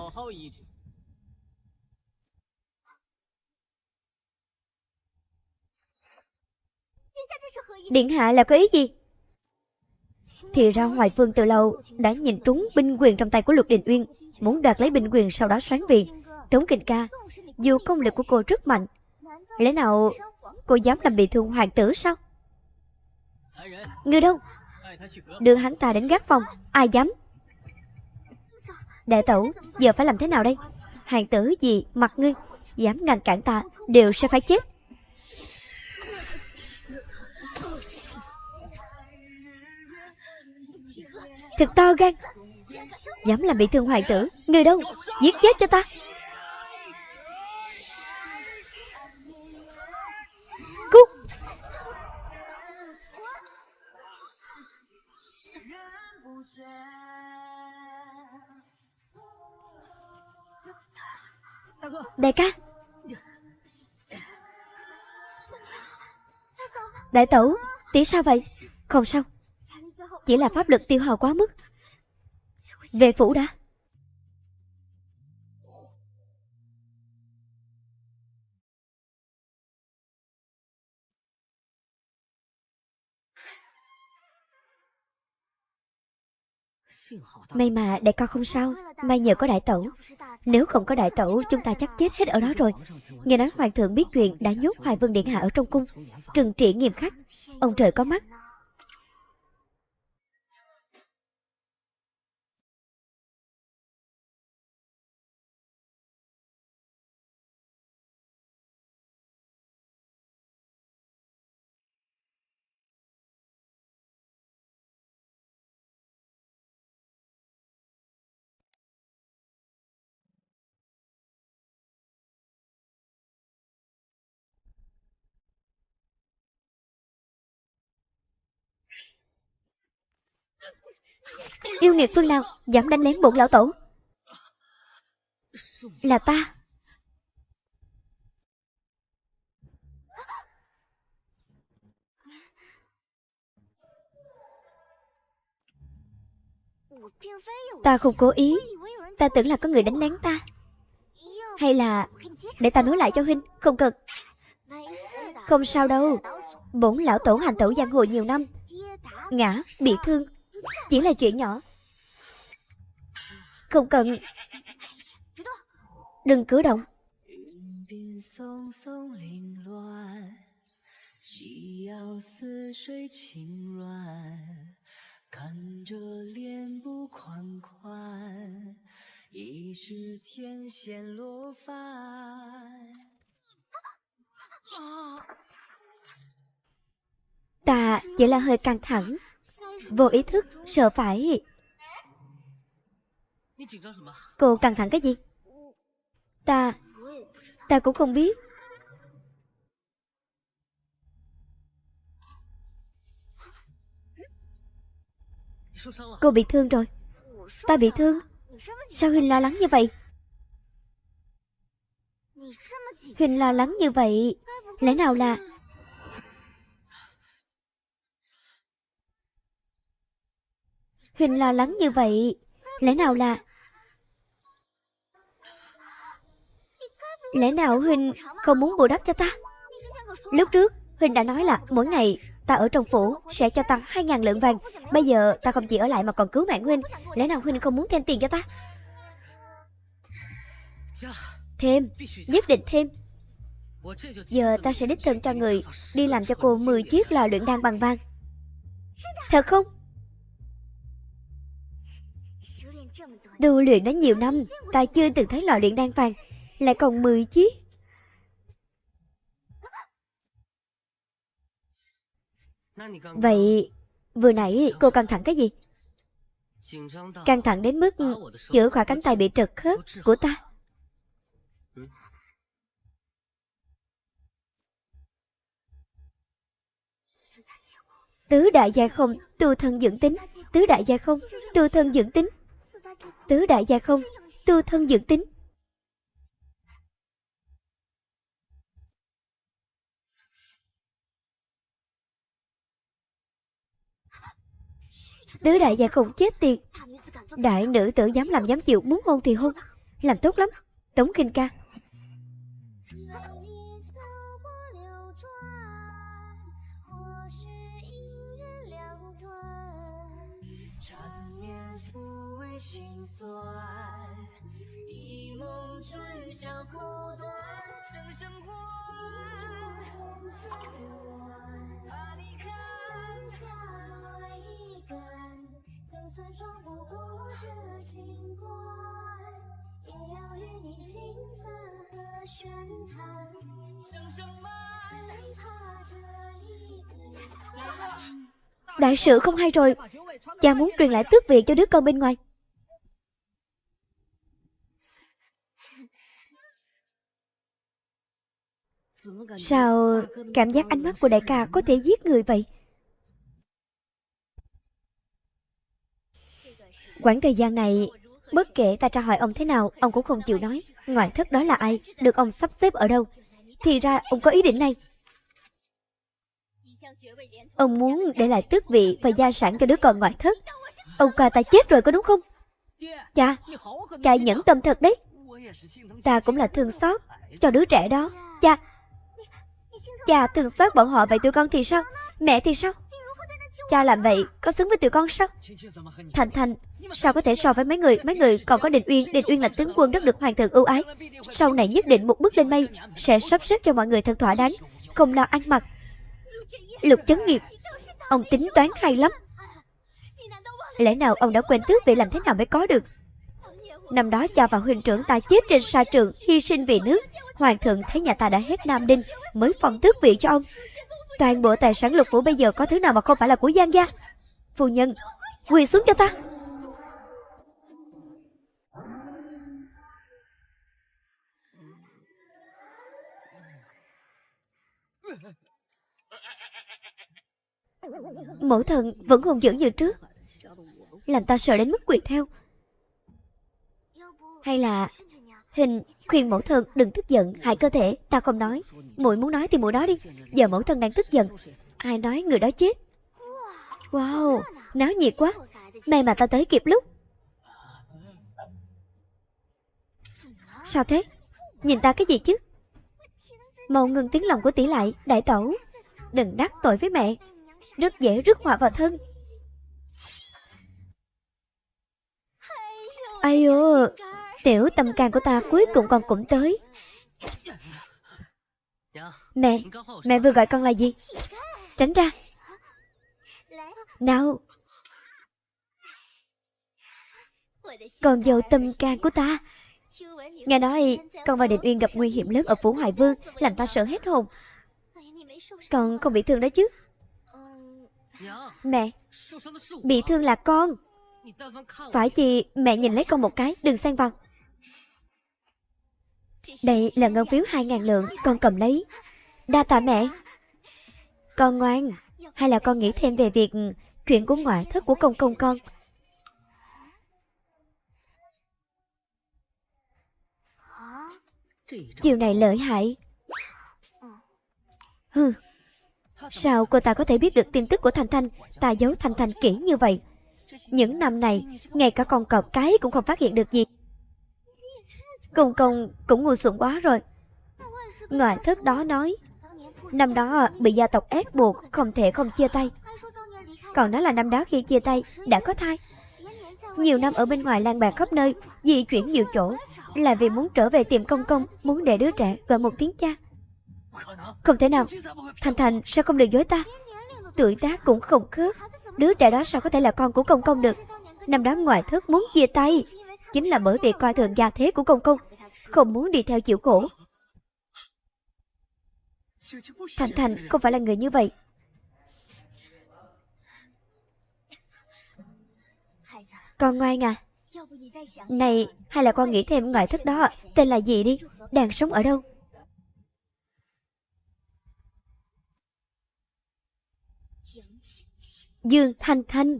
Điện hạ là có ý gì? Thì ra Hoài Vương từ lâu đã nhìn trúng binh quyền trong tay của Lục Đình Uyên, muốn đoạt lấy binh quyền sau đó xoán vị. Tống Kinh ca, dù công lực của cô rất mạnh, lẽ nào cô dám làm bị thương hoàng tử sao? Người đâu? Đưa hắn ta đến gác phòng. Ai dám? Đại tẩu, giờ phải làm thế nào đây? Hoàng tử gì mặt ngươi, dám ngăn cản ta đều sẽ phải chết. Thật to gan, dám làm bị thương hoàng tử. Người đâu? Giết chết cho ta. Cút. Đại ca. Đại tẩu, tỷ sao vậy? Không sao, chỉ là pháp lực tiêu hao quá mức. Về phủ đã. May mà đại ca không sao. May nhờ có đại tẩu. Nếu không có đại tẩu, chúng ta chắc chết hết ở đó rồi. Nghe nói hoàng thượng biết chuyện đã nhốt Hoài Vương điện hạ ở trong cung, trừng trị nghiêm khắc. Ông trời có mắt. Yêu nghiệt phương nào dám đánh lén bổn lão tổ? Là ta. Ta không cố ý. Ta tưởng là có người đánh lén ta. Hay là để ta nói lại cho huynh? Không cần. Không sao đâu. Bổn lão tổ hành tẩu giang hồ nhiều năm, ngã, bị thương, chỉ là chuyện nhỏ. Không cần. Đừng cử động. Ta chỉ là hơi căng thẳng, vô ý thức, sợ phải. Cô căng thẳng cái gì? Ta cũng không biết. Cô bị thương rồi. Ta bị thương? Sao Huynh lo lắng như vậy? Huynh lo lắng như vậy, lẽ nào là... Huynh lo lắng như vậy, lẽ nào là... Lẽ nào Huynh không muốn bù đắp cho ta? Lúc trước Huynh đã nói là mỗi ngày ta ở trong phủ sẽ cho ta 2.000 lượng vàng. Bây giờ ta không chỉ ở lại mà còn cứu mạng Huynh. Lẽ nào Huynh không muốn thêm tiền cho ta? Thêm, nhất định thêm. Giờ ta sẽ đích thân cho người đi làm cho cô 10 chiếc lò luyện đan bằng vàng. Thật không? Tu luyện đã nhiều năm, ta chưa từng thấy lò luyện đan vàng, lại còn 10 chiếc. Vậy vừa nãy cô căng thẳng cái gì? Căng thẳng đến mức chữa khỏi cánh tay bị trật khớp của ta. Tứ đại gia không, tu thân dưỡng tính. Tứ đại gia không, tu thân dưỡng tính. Tứ đại gia không, tu thân dưỡng tính. Tứ đại gia không chết tiệt. Đại nữ tử dám làm dám chịu, muốn hôn thì hôn. Làm tốt lắm, Tống Khinh ca. Đại sự không hay rồi. Cha muốn truyền lại tước vị cho đứa con bên ngoài. Sao cảm giác ánh mắt của đại ca có thể giết người vậy? Quãng thời gian này, bất kể ta tra hỏi ông thế nào, ông cũng không chịu nói ngoại thất đó là ai, được ông sắp xếp ở đâu. Thì ra ông có ý định này. Ông muốn để lại tước vị và gia sản cho đứa con ngoại thất. Ông coi ta chết rồi có đúng không? Cha nhẫn tâm thật đấy. Ta cũng là thương xót cho đứa trẻ đó. Cha thương xót bọn họ, vậy tụi con thì sao? Mẹ thì sao? Cha làm vậy có xứng với tụi con sao? Thành sao có thể so với mấy người? Mấy người còn có Định Uyên. Định Uyên là tướng quân rất được hoàng thượng ưu ái, sau này nhất định một bước lên mây, sẽ sắp xếp cho mọi người thật thỏa đáng, không lo ăn mặc. Lục Chấn Nghiệp, ông tính toán hay lắm. Lẽ nào ông đã quên tước vị làm thế nào mới có được? Năm đó cha và huynh trưởng ta chết trên sa trường, hy sinh vì nước. Hoàng thượng thấy nhà ta đã hết nam đinh, mới phong tước vị cho ông. Toàn bộ tài sản lục phủ bây giờ có thứ nào mà không phải là của Giang gia? Phu nhân, quỳ xuống cho ta. Mẫu thân vẫn hung dữ như trước, làm ta sợ đến mức quỳ theo. Hay là Hình khuyên mẫu thân đừng tức giận hại cơ thể. Ta không nói, muội muốn nói thì muội nói đi. Giờ mẫu thân đang tức giận, ai nói người đó chết. Wow, náo nhiệt quá. May mà ta tới kịp lúc. Sao thế? Nhìn ta cái gì chứ? Mau ngừng tiếng lòng của tỷ lại. Đại tẩu, đừng đắc tội với mẹ, rất dễ rước họa vào thân. Ai ơ, tiểu tâm can của ta cuối cùng con cũng tới. Mẹ vừa gọi con là gì? Tránh ra. Nào. Con dâu tâm can của ta. Nghe nói con và Định Uyên gặp nguy hiểm lớn ở phủ Hoài Vương, làm ta sợ hết hồn. Con không bị thương đó chứ? Mẹ, bị thương là con. Phải chi mẹ nhìn lấy con một cái, đừng xen vào. Đây là ngân phiếu 2.000 lượng, con cầm lấy. Đa tạ mẹ. Con ngoan, hay là con nghĩ thêm về việc chuyện của ngoại thất của công công con? Chiều này lợi hại. Hừ, sao cô ta có thể biết được tin tức của Thanh Thanh? Ta giấu Thanh Thanh kỹ như vậy. Những năm này, ngay cả con cọp cái cũng không phát hiện được gì. Công công cũng ngu xuẩn quá rồi. Ngoại thất đó nói, năm đó bị gia tộc ép buộc, không thể không chia tay. Còn nói là năm đó khi chia tay, đã có thai. Nhiều năm ở bên ngoài lang bạc khắp nơi, di chuyển nhiều chỗ, là vì muốn trở về tìm công công, muốn để đứa trẻ gọi một tiếng cha. Không thể nào, Thanh Thanh sao không lừa dối ta? Tuổi tác cũng không khớp, đứa trẻ đó sao có thể là con của công công được? Năm đó ngoại thất muốn chia tay, chính là bởi vì coi thường gia thế của công công, không muốn đi theo chịu khổ. Thanh Thanh không phải là người như vậy. Con ngoan à. Này, hay là con nghĩ thêm ngoại thất đó tên là gì đi, đang sống ở đâu? Dương Thanh Thanh,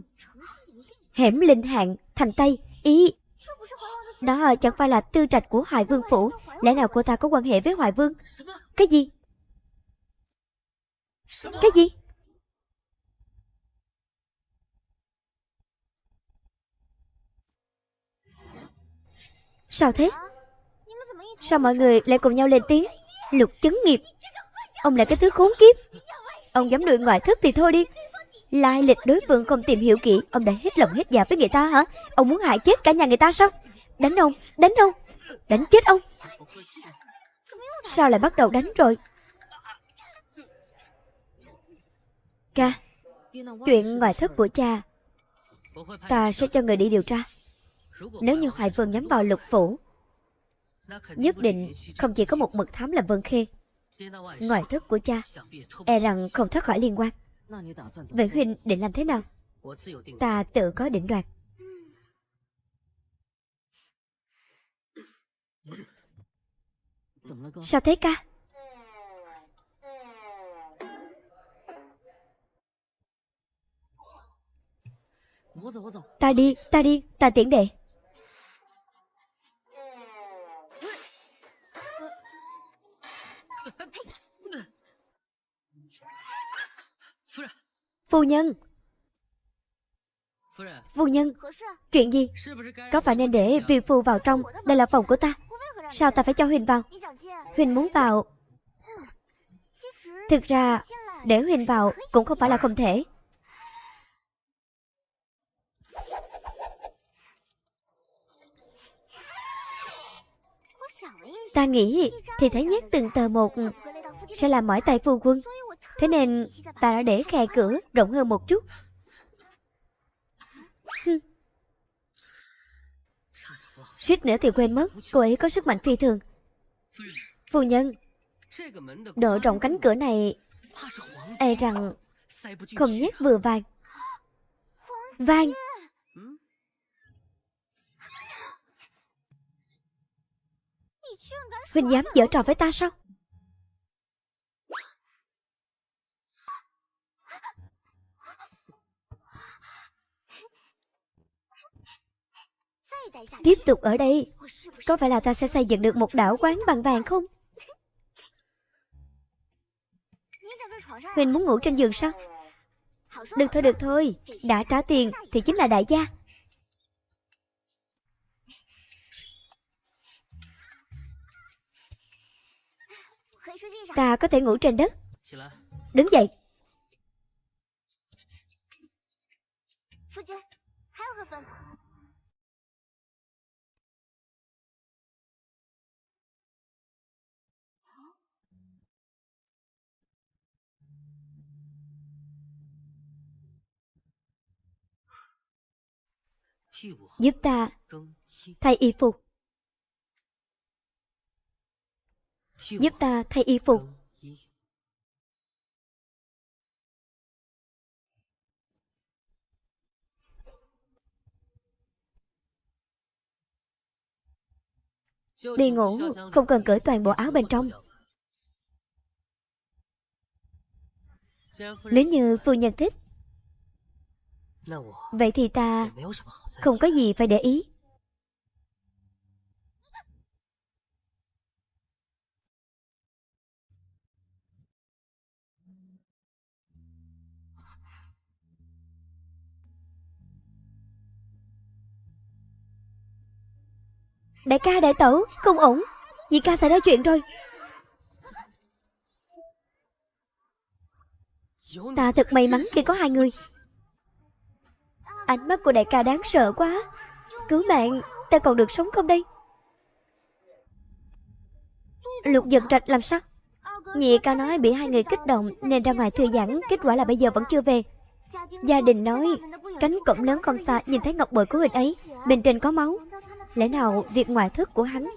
hẻm Linh Hạn, thành Tây. Ý, đó chẳng phải là tư trạch của Hoài Vương phủ? Lẽ nào cô ta có quan hệ với Hoài Vương? Cái gì? Cái gì? Sao thế? Sao mọi người lại cùng nhau lên tiếng? Lục Chấn Nghiệp, ông là cái thứ khốn kiếp. Ông dám nuôi ngoại thất thì thôi đi, lai lịch đối phương không tìm hiểu kỹ, ông đã hết lòng hết dạ với người ta hả? Ông muốn hại chết cả nhà người ta sao? Đánh ông, đánh ông, đánh chết ông. Sao lại bắt đầu đánh rồi? Ca, chuyện ngoại thất của cha ta sẽ cho người đi điều tra. Nếu như Hoài Vương nhắm vào Lục phủ, nhất định không chỉ có một mật thám là Vân Khê. Ngoại thất của cha e rằng không thoát khỏi liên quan. Vậy huynh định làm thế nào? Ta tự có định đoạt. Sao thế ca? Ta đi, ta tiễn đệ. Phu nhân, phu nhân, chuyện gì? Có phải nên để vi phu vào trong? Đây là phòng của ta. Sao ta phải cho huynh vào? Huynh muốn vào? Thực ra để huynh vào cũng không phải là không thể. Ta nghĩ thì thấy nhét từng tờ một sẽ làm mỏi tay phu quân, thế nên ta đã để khe cửa rộng hơn một chút. Suýt nữa thì quên mất cô ấy có sức mạnh phi thường. Phu nhân, độ rộng cánh cửa này e rằng không nhét vừa vàng. Vàng? Huynh dám giở trò với ta sao? Tiếp tục ở đây, có phải là ta sẽ xây dựng được một đảo quán bằng vàng không? Huynh muốn ngủ trên giường sao? Được thôi, đã trả tiền thì chính là đại gia. Ta có thể ngủ trên đất. Đứng dậy. giúp ta thay y phục. Giúp ta thay y phục. Đi ngủ không cần cởi toàn bộ áo bên trong. Nếu như phu nhân thích, vậy thì ta không có gì phải để ý. Đại ca, đại tẩu, không ổn. Dì ca xảy ra chuyện rồi. Ta thật may mắn khi có hai người. Ánh mắt của đại ca đáng sợ quá. Cứu mạng, ta còn được sống không đây? Lục Dật Trạch làm sao? Nhị ca nói bị hai người kích động nên ra ngoài thư giãn, kết quả là bây giờ vẫn chưa về. Gia đình nói cánh cổng lớn không xa nhìn thấy ngọc bội của huynh ấy, bên trên có máu. Lẽ nào việc ngoại thất của hắn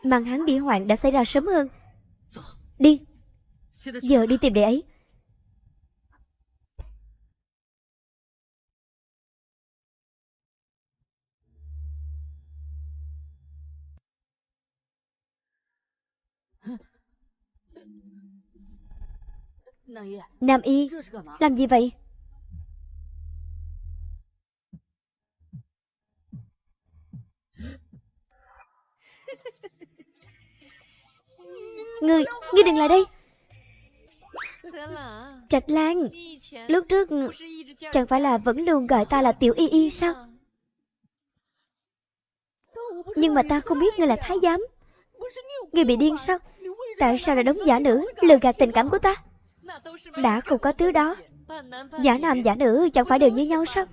mang hắn đi hoạn đã xảy ra sớm hơn? Đi, giờ đi tìm đệ ấy. Nam Y, làm gì vậy? Ngươi đừng lại đây. Trạch Lan, lúc trước chẳng phải là vẫn luôn gọi ta là Tiểu Y Y sao? Nhưng mà ta không biết ngươi là thái giám. Ngươi bị điên sao? Tại sao lại đóng giả nữ, lừa gạt tình cảm của ta? Đã không có thứ đó, giả nam giả nữ chẳng phải đều như nhau sao?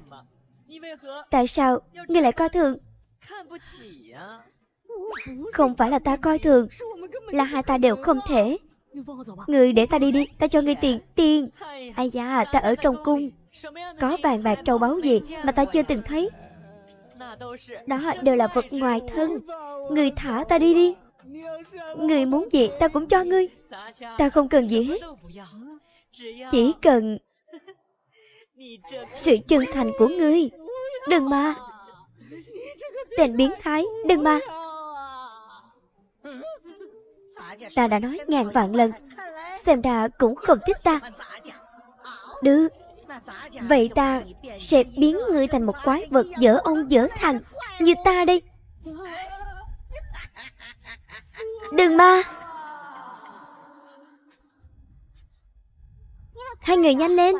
Tại sao ngươi lại coi thường? Không phải là ta coi thường, là hai ta đều không thể. Ngươi để ta đi đi, ta cho ngươi tiền. Ai da, ta ở trong cung, có vàng bạc châu báu gì mà ta chưa từng thấy. Đó đều là vật ngoài thân. Ngươi thả ta đi đi. Ngươi muốn gì ta cũng cho ngươi. Ta không cần gì hết, chỉ cần sự chân thành của ngươi. Đừng mà, tên biến thái, đừng mà. Ta đã nói ngàn vạn lần, xem ra cũng không thích ta. Được, vậy ta sẽ biến ngươi thành một quái vật dở ông dở thằng như ta đây. Đừng mà. Hai người nhanh lên,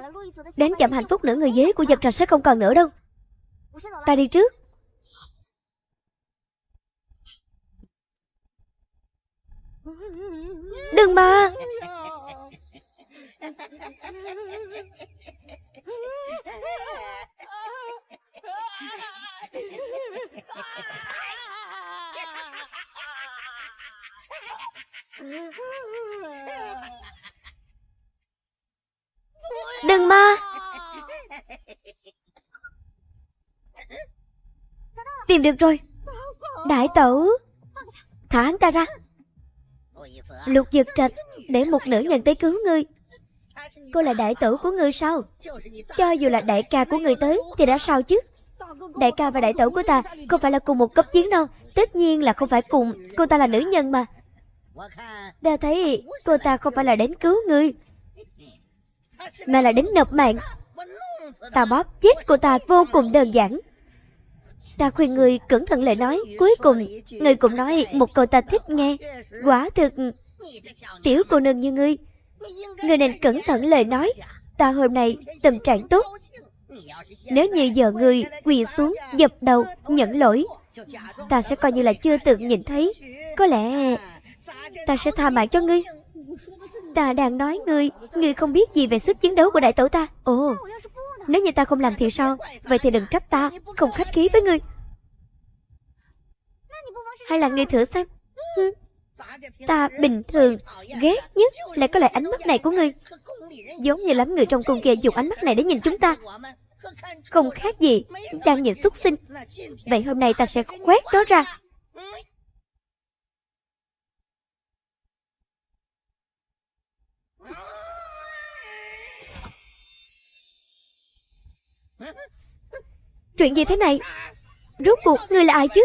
đến chậm hạnh phúc nữa người dế của Dật Trạch sẽ không còn nữa đâu. Ta đi trước. Đừng mà. Đừng mà. Tìm được rồi. Đại tẩu, thả hắn ta ra. Lục Dật Trạch để một nữ nhân tới cứu ngươi. Cô là đại tẩu của ngươi sao? Cho dù là đại ca của ngươi tới thì đã sao chứ? Đại ca và đại tẩu của ta không phải là cùng một cấp chiến đâu. Tất nhiên là không phải cùng. Cô ta là nữ nhân mà. Ta thấy cô ta không phải là đến cứu ngươi, mà là đến nộp mạng. Ta bóp chết cô ta vô cùng đơn giản. Ta khuyên ngươi cẩn thận lời nói. Cuối cùng ngươi cũng nói một câu ta thích nghe. Quả thực, tiểu cô nương như ngươi nên cẩn thận lời nói. Ta hôm nay tâm trạng tốt. Nếu như giờ ngươi quỳ xuống dập đầu nhận lỗi, ta sẽ coi như là chưa từng nhìn thấy. Có lẽ ta sẽ tha mạng cho ngươi. Ta đang nói ngươi không biết gì về sức chiến đấu của đại tẩu ta. Ồ, nếu như ta không làm thì sao? Vậy thì đừng trách ta không khách khí với ngươi. Hay là ngươi thử xem. Ta bình thường ghét nhất lại có lại ánh mắt này của ngươi. Giống như lắm người trong cung kia dùng ánh mắt này để nhìn chúng ta. Không khác gì đang nhìn súc sinh. Vậy hôm nay ta sẽ quét nó ra. Chuyện gì thế này? Rốt cuộc ngươi là ai chứ?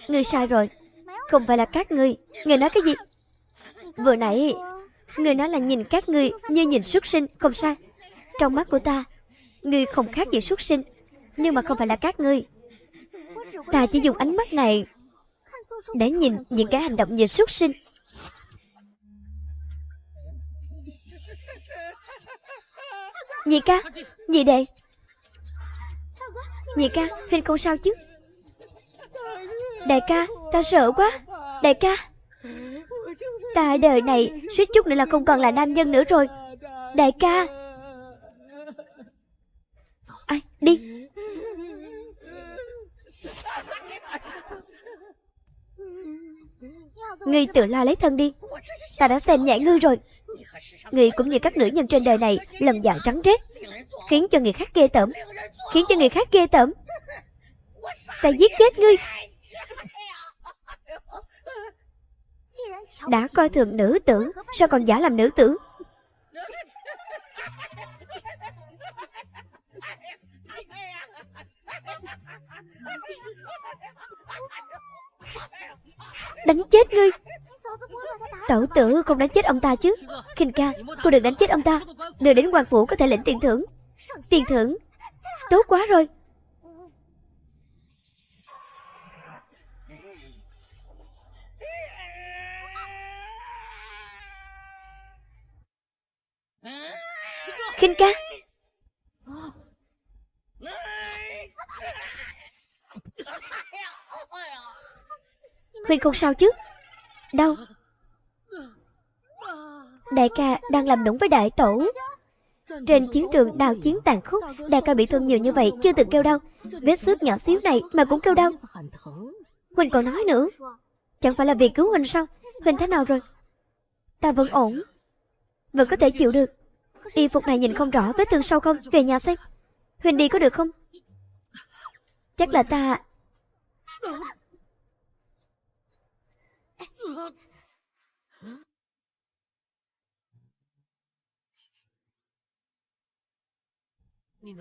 Ngươi sai rồi. Không phải là các ngươi. Ngươi nói cái gì? Vừa nãy ngươi nói là nhìn các ngươi như nhìn súc sinh. Không sai. Trong mắt của ta, ngươi không khác gì súc sinh. Nhưng mà không phải là các ngươi. Ta chỉ dùng ánh mắt này để nhìn những cái hành động như súc sinh. Nhị ca, nhị đệ. Nhị ca, Huynh không sao chứ? Đại ca, ta sợ quá. Đại ca, ta đời này suýt chút nữa là không còn là nam nhân nữa rồi. Đại ca. Ai, đi. Ngươi tự lo lấy thân đi. Ta đã xem nhẹ ngươi rồi. Ngươi cũng như các nữ nhân trên đời này, lòng dạ rắn rết, khiến cho người khác ghê tởm. Khiến cho người khác ghê tởm. Ta giết chết ngươi. Đã coi thường nữ tử, sao còn giả làm nữ tử? Đánh chết ngươi. Tẩu tử không đánh chết ông ta chứ? Khinh ca, cô đừng đánh chết ông ta. Đưa đến quan phủ có thể lĩnh tiền thưởng. Tiền thưởng? Tốt quá rồi. Khinh ca. Huynh không sao chứ? Đau. Đại ca đang làm nũng với đại tẩu. Trên chiến trường đao chiến tàn khốc, đại ca bị thương nhiều như vậy chưa từng kêu đau. Vết xước nhỏ xíu này mà cũng kêu đau. Huynh còn nói nữa. Chẳng phải là vì cứu Huynh sao? Huynh thế nào rồi? Ta vẫn ổn, vẫn có thể chịu được. Y phục này nhìn không rõ vết thương sâu không? Về nhà xem. Huynh đi có được không? Chắc là ta...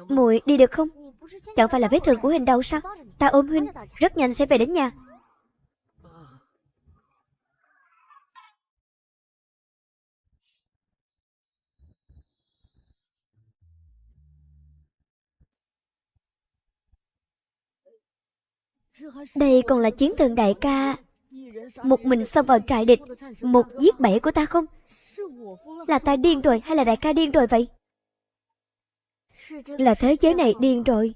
Muội đi được không? Chẳng phải là vết thương của Huynh đâu sao? Ta ôm Huynh, rất nhanh sẽ về đến nhà. Đây còn là chiến thần đại ca một mình xông vào trại địch, một giết bảy của ta không? Là ta điên rồi hay là đại ca điên rồi vậy? Là thế giới này điên rồi.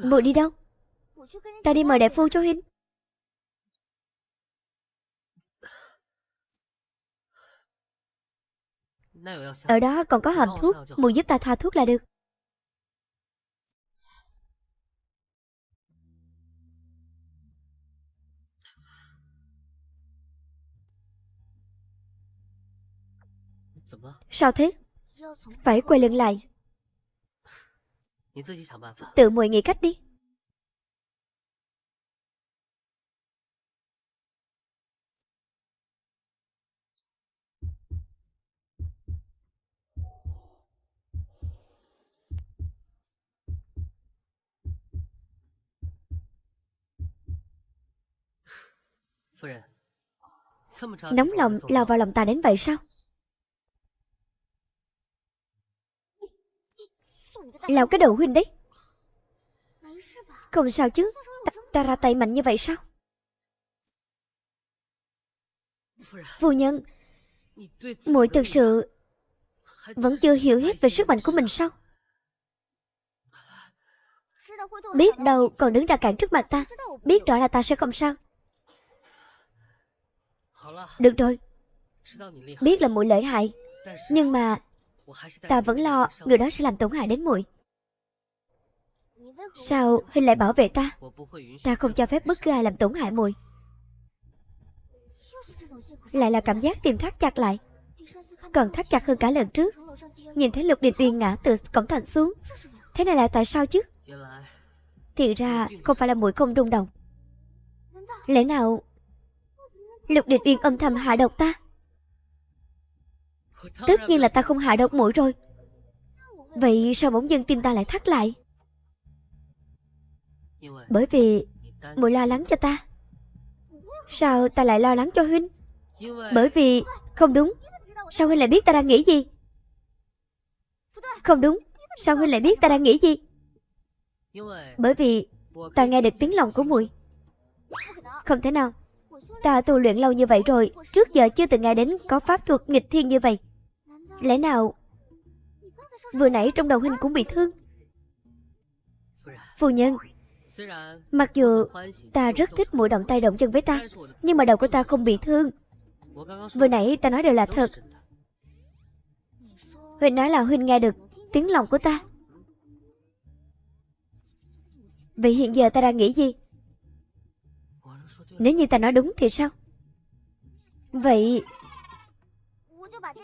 Muội đi đâu? Ta đi mời đại phu cho Huynh. Ở đó còn có hòm thuốc, muội giúp ta thoa thuốc là được. Sao thế? Phải quay lưng lại. Tự muội nghĩ cách đi. Nóng lòng lao vào lòng ta đến vậy sao? Lao cái đầu Huynh đấy. Không sao chứ? Ta ra tay mạnh như vậy sao? Phu nhân, muội thực sự vẫn chưa hiểu hết về sức mạnh của mình sao? Biết đâu còn đứng ra cản trước mặt ta. Biết rõ là ta sẽ không sao. Được rồi, biết là muội lợi hại, nhưng mà ta vẫn lo người đó sẽ làm tổn hại đến muội. Sao huynh lại bảo vệ ta? Ta không cho phép bất cứ ai làm tổn hại muội. Lại là cảm giác tim thắt chặt lại, còn thắt chặt hơn cả lần trước. Nhìn thấy Lục Đình Uyên ngã từ cổng thành xuống. Thế này là tại sao chứ? Thì ra không phải là muội không rung động. Lẽ nào Lục Đình Uyên âm thầm hạ độc ta? Tất nhiên là ta không hạ độc muội rồi. Vậy sao bỗng dưng tim ta lại thắt lại? Bởi vì muội lo lắng cho ta. Sao ta lại lo lắng cho huynh? Bởi vì... Không đúng. Sao huynh lại biết ta đang nghĩ gì? Không đúng. Sao huynh lại biết ta đang nghĩ gì? Bởi vì ta nghe được tiếng lòng của muội. Không thể nào. Ta tu luyện lâu như vậy rồi, trước giờ chưa từng nghe đến có pháp thuật nghịch thiên như vậy. Lẽ nào vừa nãy trong đầu huynh cũng bị thương? Phu nhân, mặc dù ta rất thích muội động tay động chân với ta, nhưng mà đầu của ta không bị thương. Vừa nãy ta nói đều là thật. Huynh nói là huynh nghe được tiếng lòng của ta. Vậy hiện giờ ta đang nghĩ gì? Nếu như ta nói đúng thì sao? Vậy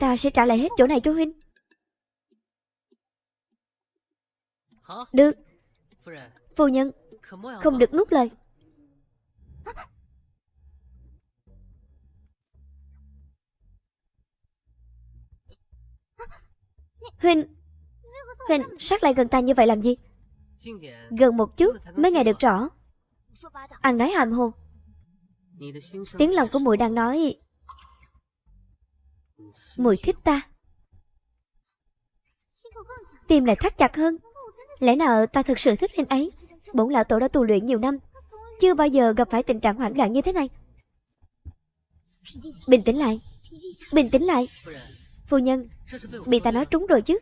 ta sẽ trả lại hết chỗ này cho huynh. Được. Phu nhân, không được nuốt lời. Huynh sát lại gần ta như vậy làm gì? Gần một chút mới nghe được rõ. Ăn nói hàm hồ. Tiếng lòng của muội đang nói muội thích ta. Tim lại thắt chặt hơn. Lẽ nào ta thực sự thích huynh ấy? Bổn lão tổ đã tu luyện nhiều năm, chưa bao giờ gặp phải tình trạng hoảng loạn như thế này. Bình tĩnh lại. Bình tĩnh lại. Phu nhân, bị ta nói trúng rồi chứ?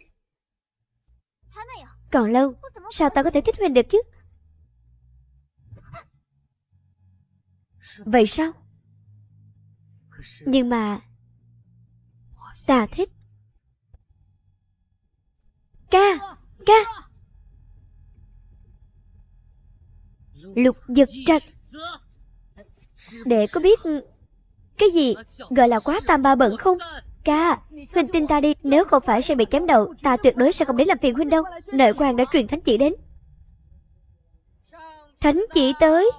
Còn lâu, sao ta có thể thích huynh được chứ? Vậy sao? Nhưng mà ta thích. Ca. Lục Giật Trạch. Để có biết cái gì gọi là quá tam ba bận không? Ca, huynh tin ta đi. Nếu không phải sẽ bị chém đầu, ta tuyệt đối sẽ không đến làm phiền huynh đâu. Nội quan đã truyền thánh chỉ đến. Thánh chỉ tới.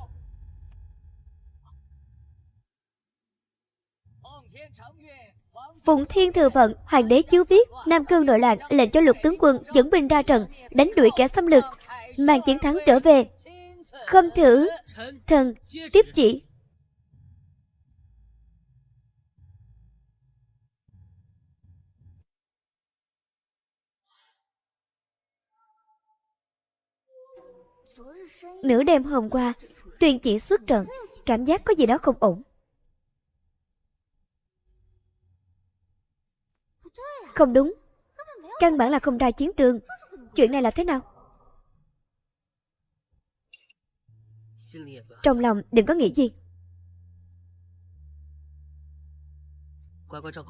Phụng Thiên Thừa Vận, Hoàng đế chiếu viết Nam Cương nội loạn, lệnh cho Lục tướng quân dẫn binh ra trận, đánh đuổi kẻ xâm lược, mang chiến thắng trở về. Khâm thử thần tiếp chỉ. Nửa đêm hôm qua, tuyên chỉ xuất trận, cảm giác có gì đó không ổn. Không đúng, căn bản là không ra chiến trường. Chuyện này là thế nào? Trong lòng đừng có nghĩ gì.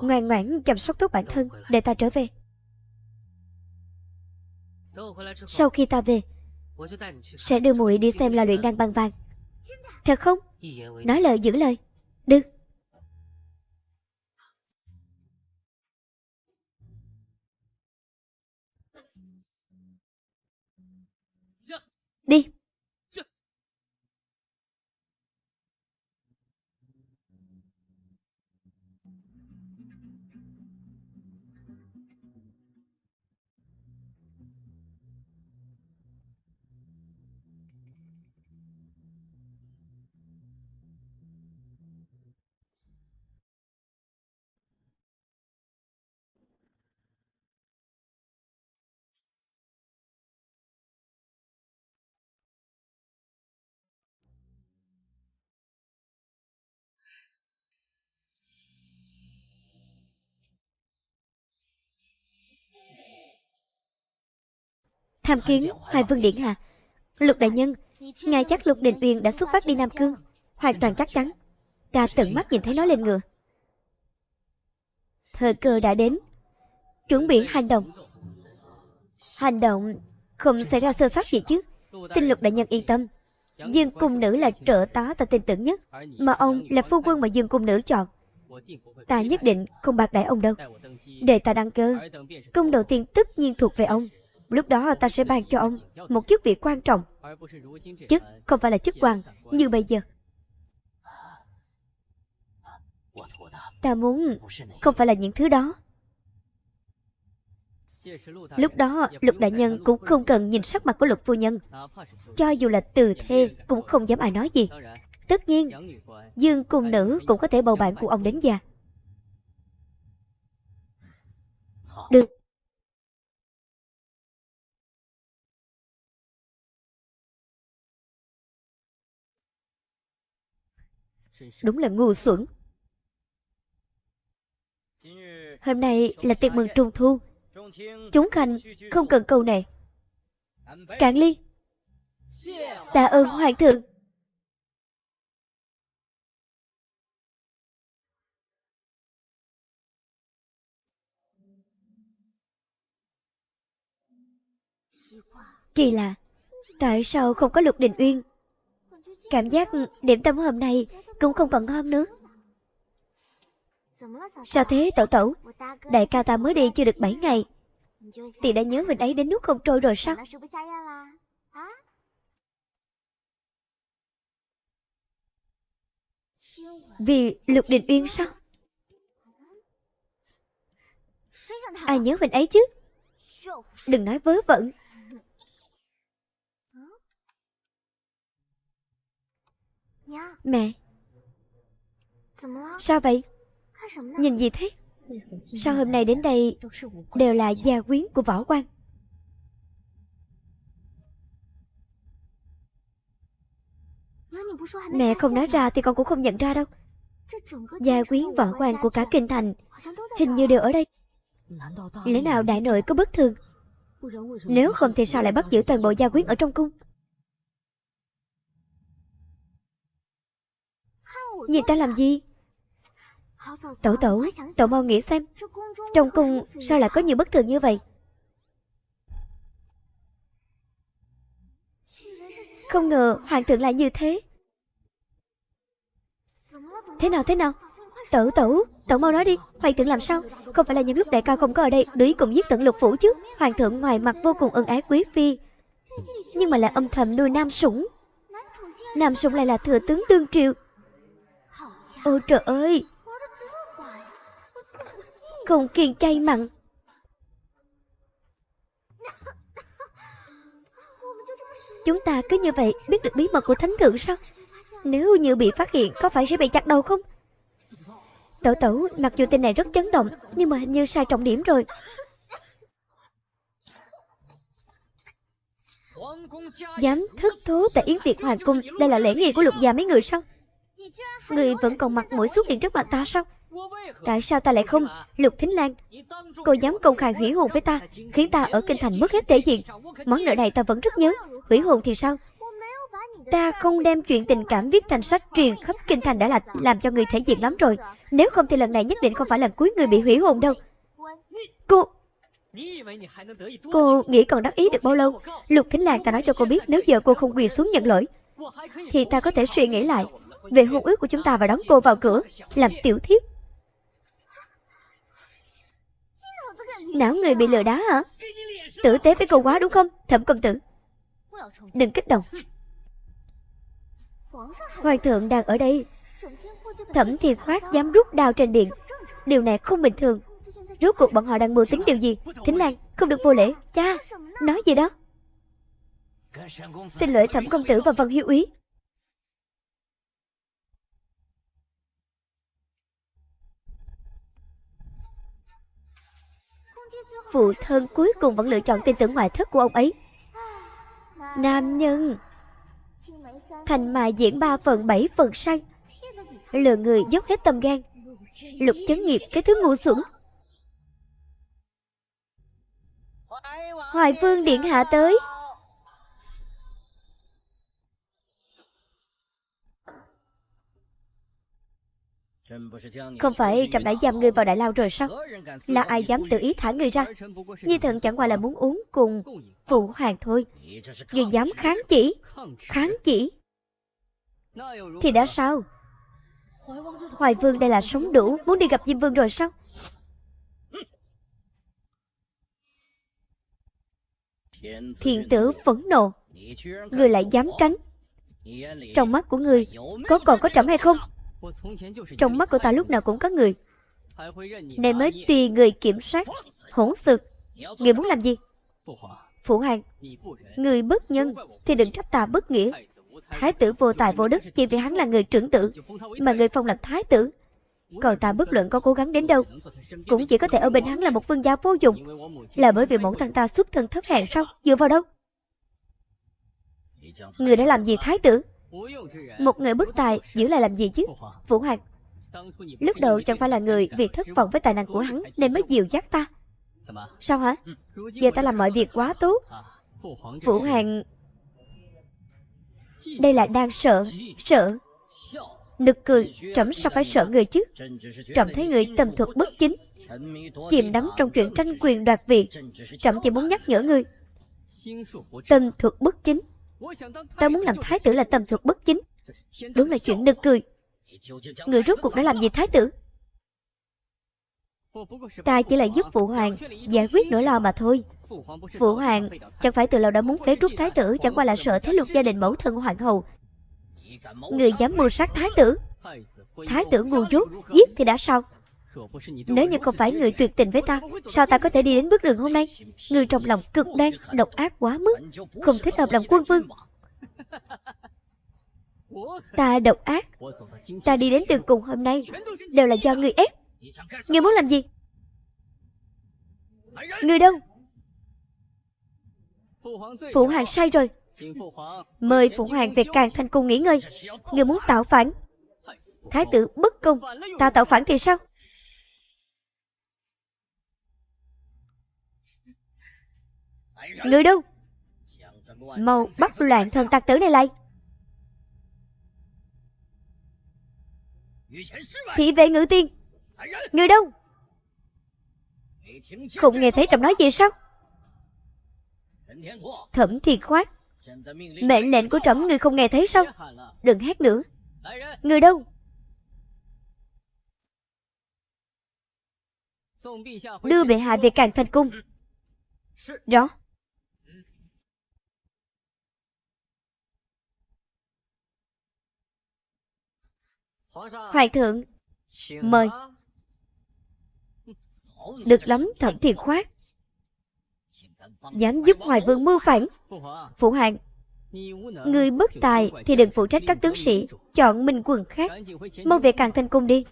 Ngoan ngoãn chăm sóc tốt bản thân, để ta trở về. Sau khi ta về, sẽ đưa muội đi xem là luyện đan băng vàng. Thật không? Nói lời giữ lời. Được. Đi. Tham kiến Hoài Vương điện hạ. Lục đại nhân, ngài chắc Lục Đình Uyên đã xuất phát đi Nam Cương? Hoàn toàn chắc chắn. Ta tận mắt nhìn thấy nó lên ngựa. Thời cơ đã đến, chuẩn bị hành động. Hành động không xảy ra sơ sót gì chứ? Xin Lục đại nhân yên tâm. Dương cung nữ là trợ tá ta tin tưởng nhất, mà ông là phu quân mà Dương cung nữ chọn. Ta nhất định không bạc đãi ông đâu. Để ta đăng cơ, cung đầu tiên tất nhiên thuộc về ông. Lúc đó ta sẽ ban cho ông một chức vị quan trọng. Chức không phải là chức quan như bây giờ. Ta muốn không phải là những thứ đó. Lúc đó Lục đại nhân cũng không cần nhìn sắc mặt của Lục phu nhân. Cho dù là từ thê cũng không dám ai nói gì. Tất nhiên Dương cung nữ cũng có thể bầu bạn của ông đến già. Được. Đúng là ngu xuẩn. Hôm nay là tiệc mừng Trung Thu. Chúng khanh không cần câu nệ. Cạn ly. Tạ ơn hoàng thượng. Kỳ lạ, tại sao không có Lục Đình Uyên? Cảm giác điểm tâm hôm nay cũng không còn ngon nữa. Sao thế tẩu tẩu? Đại ca ta mới đi chưa được 7 ngày thì đã nhớ mình ấy đến nuốt không trôi rồi sao? Vì Lục Đình Uyên sao? Ai nhớ mình ấy chứ? Đừng nói vớ vẩn. Mẹ, sao vậy? Nhìn gì thế? Sao hôm nay đến đây đều là gia quyến của võ quan? Mẹ không nói ra thì con cũng không nhận ra đâu. Gia quyến võ quan của cả kinh thành hình như đều ở đây. Lẽ nào đại nội có bất thường? Nếu không thì sao lại bắt giữ toàn bộ gia quyến ở trong cung? Nhìn ta làm gì? Tẩu tẩu, tẩu mau nghĩ xem, trong cung sao lại có nhiều bất thường như vậy? Không ngờ hoàng thượng lại như thế. Thế nào? Tẩu tẩu mau nói đi, hoàng thượng làm sao? Không phải là những lúc đại ca không có ở đây đuổi cùng giết tận Lục phủ chứ? Hoàng thượng ngoài mặt vô cùng ân ái quý phi, nhưng mà lại âm thầm nuôi nam sủng. Nam sủng lại là thừa tướng đương triều. Ôi trời ơi, không kiêng chay mặn. Chúng ta cứ như vậy biết được bí mật của thánh thượng sao? Nếu như bị phát hiện có phải sẽ bị chặt đầu không? Tẩu tẩu, mặc dù tin này rất chấn động, nhưng mà hình như sai trọng điểm rồi. Dám thất thố tại yến tiệc hoàng cung, đây là lễ nghi của Lục gia mấy người sao? Người vẫn còn mặt mũi xuất hiện trước mặt ta sao? Tại sao ta lại không? Lục Thính Lan, cô dám công khai hủy hôn với ta, khiến ta ở kinh thành mất hết thể diện. Món nợ này ta vẫn rất nhớ. Hủy hôn thì sao? Ta không đem chuyện tình cảm viết thành sách truyền khắp kinh thành đã là làm cho người thể diện lắm rồi. Nếu không thì lần này nhất định không phải lần cuối người bị hủy hôn đâu. Cô nghĩ còn đắc ý được bao lâu? Lục Thính Lan, ta nói cho cô biết, nếu giờ cô không quỳ xuống nhận lỗi thì ta có thể suy nghĩ lại về hôn ước của chúng ta và đón cô vào cửa làm tiểu thiếp. Não người bị lừa đá hả? Tử tế với cô quá đúng không? Thẩm công tử, đừng kích động. Hoàng thượng đang ở đây. Thẩm Thiên Khoát dám rút đao trên điện, điều này không bình thường. Rốt cuộc bọn họ đang mưu tính điều gì? Thính Lan, không được vô lễ. Cha, nói gì đó? Xin lỗi Thẩm công tử và Vân Hiếu úy. Phụ thân cuối cùng vẫn lựa chọn tin tưởng ngoại thất của ông ấy. Nam nhân thành mà diễn 3 phần 7 phần sai, lừa người dốc hết tâm gan. Lục Chấn Nghiệp, cái thứ ngu xuẩn. Hoài Vương điện hạ tới. Không phải trẫm đã giam ngươi vào đại lao rồi sao? Là ai dám tự ý thả ngươi ra? Nhi thần chẳng qua là muốn uống cùng phụ hoàng thôi. Ngươi dám kháng chỉ? Kháng chỉ thì đã sao? Hoài Vương đây là sống đủ, muốn đi gặp Diêm Vương rồi sao? Thiên tử phẫn nộ. Ngươi lại dám tránh? Trong mắt của ngươi còn có trẫm hay không? Trong mắt của ta lúc nào cũng có người, nên mới tùy người kiểm soát. Hỗn xược. Ngươi muốn làm gì? Phụ hoàng, người bất nhân thì đừng trách ta bất nghĩa. Thái tử vô tài vô đức chỉ vì hắn là người trưởng tử mà người phong làm thái tử. Còn ta bất luận có cố gắng đến đâu cũng chỉ có thể ở bên hắn là một vương gia vô dụng. Là bởi vì mẫu thân ta xuất thân thấp hèn sao? Dựa vào đâu? Người đã làm gì thái tử? Một người bất tài giữ lại làm gì chứ? Phụ hoàng, lúc đầu chẳng phải là người vì thất vọng với tài năng của hắn nên mới dìu dắt ta. Sao hả? Giờ ta làm mọi việc quá tốt. Phụ hoàng, đây là đang sợ. Nực cười. Trẫm sao phải sợ người chứ? Trẫm thấy người tâm thuật bất chính, chìm đắm trong chuyện tranh quyền đoạt vị. Trẫm chỉ muốn nhắc nhở người, tâm thuật bất chính. Ta muốn làm thái tử là tâm thuật bất chính. Đúng là chuyện nực cười. Người rốt cuộc đã làm gì thái tử? Ta chỉ là giúp phụ hoàng giải quyết nỗi lo mà thôi. Phụ hoàng chẳng phải từ lâu đã muốn phế truất thái tử, chẳng qua là sợ thế lực gia đình mẫu thân hoàng hậu. Người dám mưu sát thái tử? Thái tử ngu dốt, giết thì đã sao? Nếu như không phải người tuyệt tình với ta, sao ta có thể đi đến bước đường hôm nay? Người trong lòng cực đoan, độc ác quá mức, không thích hợp làm quân vương. Ta độc ác. Ta đi đến đường cùng hôm nay đều là do người ép. Người muốn làm gì? Người đâu? Phụ hoàng sai rồi. Mời phụ hoàng về Càn Thanh cung nghỉ ngơi. Người muốn tạo phản? Thái tử bất công, ta tạo phản thì sao? Người đâu? Mau bắt loạn thần tặc tử này lại. Thị vệ Ngự Tiên, người đâu? Không nghe thấy trẫm nói gì sao? Thẩm Thiên Khoát, mệnh lệnh của trẫm người không nghe thấy sao? Đừng hét nữa. Người đâu? Đưa bệ hạ về Càn Thanh cung. Rõ. Hoàng thượng, mời. Được lắm Thẩm Thiên Khoát, dám giúp Hoài Vương mưu phản. Phụ hoàng, người bất tài thì đừng phụ trách các tướng sĩ chọn minh quân khác. Mau về Càn Thanh cung đi.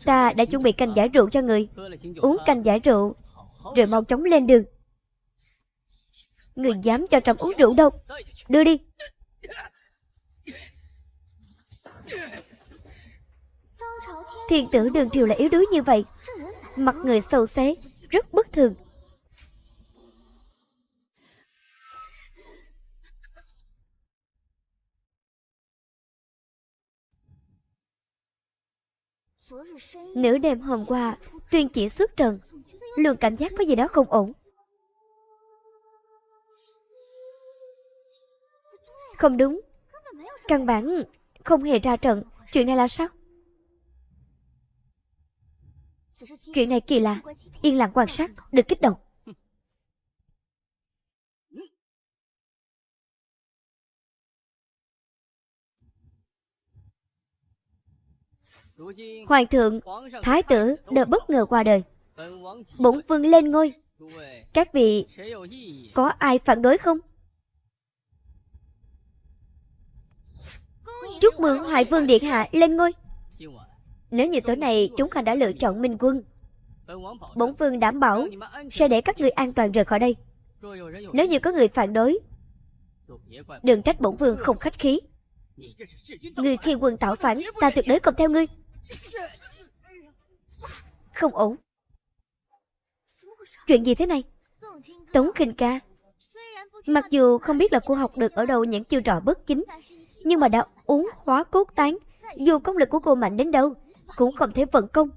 Ta đã chuẩn bị canh giải rượu cho người. Uống canh giải rượu rồi mau chóng lên đường. Người dám cho trẫm uống rượu đâu? Đưa đi. Thiên tử đường triều là yếu đuối như vậy, mặt người xấu xé, rất bất thường. Nửa đêm hôm qua tuyên chỉ xuất trần, luôn cảm giác có gì đó không ổn. Không đúng, căn bản không hề ra trận. Chuyện này là sao? Chuyện này kỳ lạ. Yên lặng quan sát, đừng kích động. Hoàng thượng, thái tử đều bất ngờ qua đời. Bổn vương lên ngôi. Các vị có ai phản đối không? Chúc mừng Hoài Vương điện hạ lên ngôi. Nếu như tối nay chúng ta đã lựa chọn minh quân, bổn vương đảm bảo sẽ để các người an toàn rời khỏi đây. Nếu như có người phản đối, đừng trách bổn vương không khách khí. Người khi quân tạo phản, ta tuyệt đối không theo ngươi. Không ổn. Chuyện gì thế này? Tống Khinh ca, mặc dù không biết là cô học được ở đâu những chiêu trò bất chính, nhưng mà đã uống hóa cốt tán. Dù công lực của cô mạnh đến đâu cũng không thể vận công.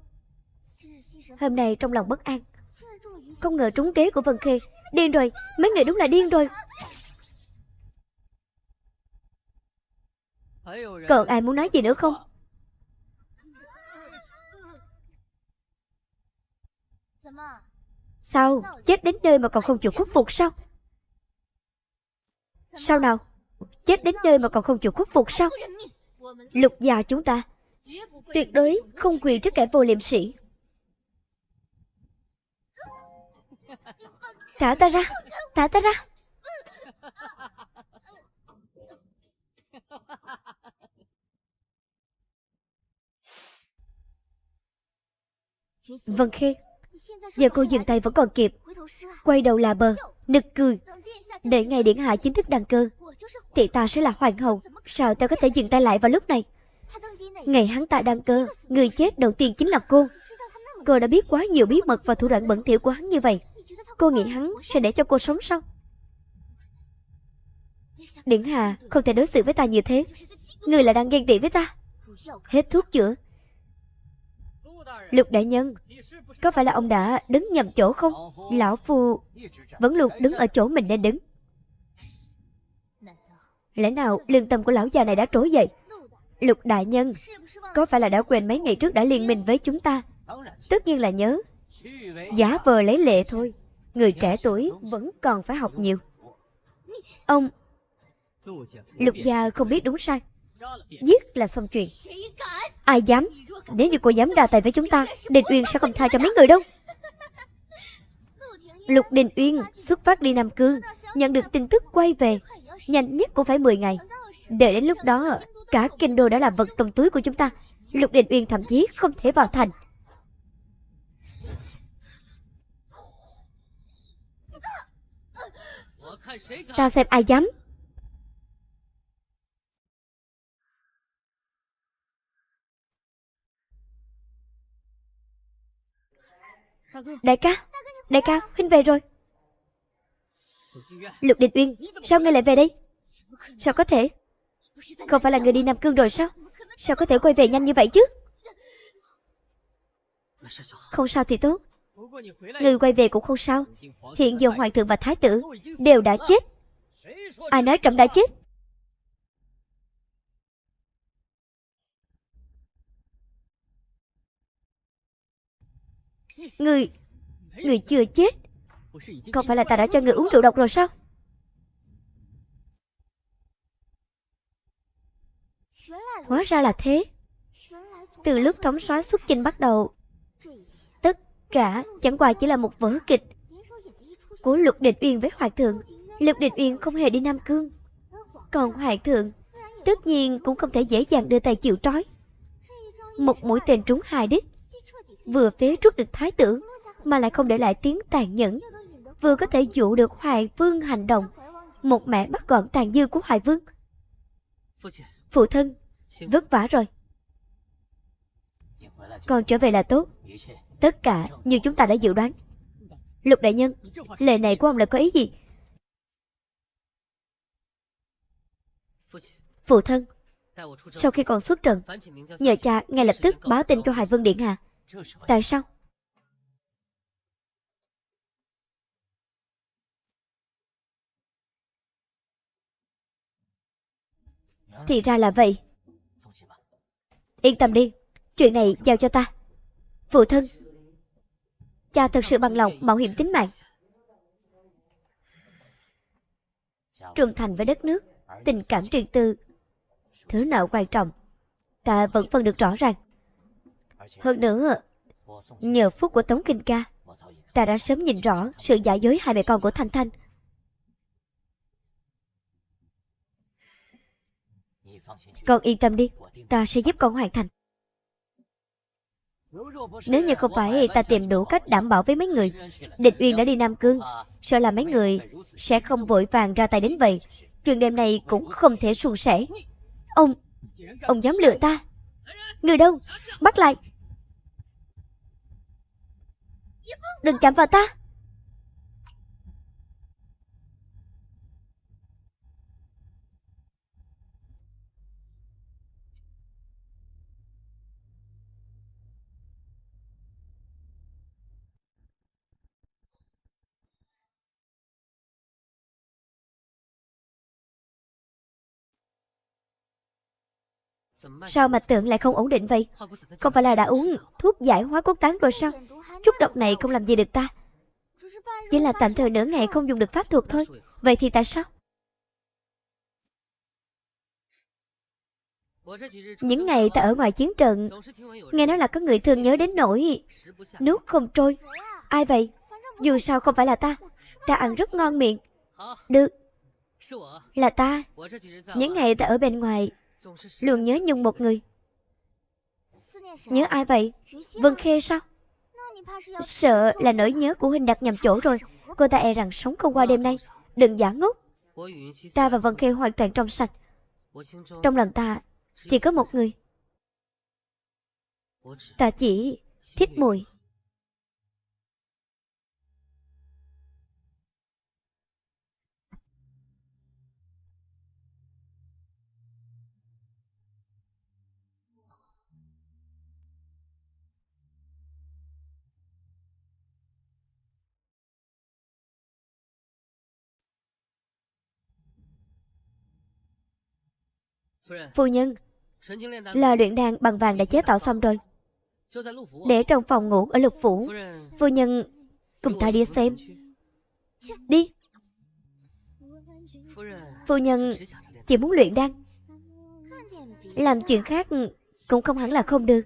Hôm nay trong lòng bất an, không ngờ trúng kế của Vân Khê. Điên rồi, mấy người đúng là điên rồi. Còn ai muốn nói gì nữa không? Sao? Chết đến nơi mà còn không chịu khuất phục sao? Sao nào? Chết đến nơi mà còn không chịu khuất phục sao? Lục gia chúng ta tuyệt đối không quỳ trước kẻ vô liêm sỉ. Thả ta ra! Thả ta ra! Vân Khê, giờ cô dừng tay vẫn còn kịp. Quay đầu là bờ, nực cười. Đợi ngày điện hạ chính thức đăng cơ thì ta sẽ là hoàng hậu. Sao ta có thể dừng tay lại vào lúc này? Ngày hắn ta đăng cơ, người chết đầu tiên chính là cô. Cô đã biết quá nhiều bí mật và thủ đoạn bẩn thỉu của hắn như vậy. Cô nghĩ hắn sẽ để cho cô sống sao? Điện hạ không thể đối xử với ta như thế. Người là đang ghen tị với ta. Hết thuốc chữa. Lục đại nhân, có phải là ông đã đứng nhầm chỗ không? Lão phu vẫn luôn đứng ở chỗ mình nên đứng. Lẽ nào lương tâm của lão già này đã trỗi dậy? Lục đại nhân, có phải là đã quên mấy ngày trước đã liên minh với chúng ta? Tất nhiên là nhớ. Giả vờ lấy lệ thôi. Người trẻ tuổi vẫn còn phải học nhiều. Ông Lục gia không biết đúng sai, giết là xong chuyện. Ai dám? Nếu như cô dám ra tay với chúng ta, Đình Uyên sẽ không tha cho mấy người đâu. Lục Đình Uyên xuất phát đi Nam Cương, nhận được tin tức quay về, nhanh nhất cũng phải 10 ngày. Đợi đến lúc đó, cả kinh đô đã là vật trong túi của chúng ta. Lục Đình Uyên thậm chí không thể vào thành. Ta xem ai dám. Đại ca, đại ca, huynh về rồi. Lục Đình Uyên, sao ngươi lại về đây? Sao có thể? Không phải là người đi Nam Cương rồi sao? Sao có thể quay về nhanh như vậy chứ? Không sao thì tốt. Người quay về cũng không sao. Hiện giờ hoàng thượng và thái tử đều đã chết. Ai nói trẫm đã chết? Người chưa chết. Không phải là ta đã cho người uống rượu độc rồi sao? Hóa ra là thế. Từ lúc thống soái xuất chinh bắt đầu, tất cả chẳng qua chỉ là một vở kịch của Lục Đình Uyên với hoàng thượng. Lục Đình Uyên không hề đi Nam Cương, còn hoàng thượng tất nhiên cũng không thể dễ dàng đưa tay chịu trói. Một mũi tên trúng hai đích, vừa phế truất được thái tử mà lại không để lại tiếng tàn nhẫn, vừa có thể dụ được Hoài Vương hành động, một mẹ bắt gọn tàn dư của Hoài Vương. Phụ thân, vất vả rồi. Con trở về là tốt. Tất cả như chúng ta đã dự đoán. Lục đại nhân, lời này của ông là có ý gì? Phụ thân, sau khi còn xuất trận, nhờ cha ngay lập tức báo tin cho Hoài Vương điện hạ. Tại sao? Thì ra là vậy. Yên tâm đi, chuyện này giao cho ta. Phụ thân, cha thật sự bằng lòng mạo hiểm tính mạng, trung thành với đất nước, tình cảm riêng tư, thứ nào quan trọng ta vẫn phân được rõ ràng. Hơn nữa, nhờ phúc của Tống Kinh Ca, ta đã sớm nhìn rõ sự giả dối hai mẹ con của Thanh Thanh. Con yên tâm đi, ta sẽ giúp con hoàn thành. Nếu như không phải ta tìm đủ cách đảm bảo với mấy người, Địch Uyên đã đi Nam Cương, sợ là mấy người sẽ không vội vàng ra tay đến vậy. Chuyện đêm này cũng không thể suôn sẻ. Ông dám lừa ta? Người đâu? Bắt lại! Đừng chạm vào ta! Sao mạch tượng lại không ổn định vậy? Không phải là đã uống thuốc giải hóa cốt tán rồi sao? Chút độc này không làm gì được ta. Chỉ là tạm thời nửa ngày không dùng được pháp thuật thôi. Vậy thì tại sao? Những ngày ta ở ngoài chiến trận, nghe nói là có người thương nhớ đến nỗi nuốt không trôi. Ai vậy? Dù sao không phải là ta. Ta ăn rất ngon miệng. Được, là ta. Những ngày ta ở bên ngoài luôn nhớ nhung một người. Nhớ ai vậy? Vân Khê sao? Sợ là nỗi nhớ của huynh đặt nhầm chỗ rồi. Cô ta e rằng sống không qua đêm nay. Đừng giả ngốc. Ta và Vân Khê hoàn toàn trong sạch. Trong lòng ta chỉ có một người. Ta chỉ thích mùi. Phu nhân, là luyện đan bằng vàng đã chế tạo xong rồi, để trong phòng ngủ ở Lục Phủ. Phu nhân cùng ta đi xem. Đi. Phu nhân chỉ muốn luyện đan, làm chuyện khác cũng không hẳn là không được.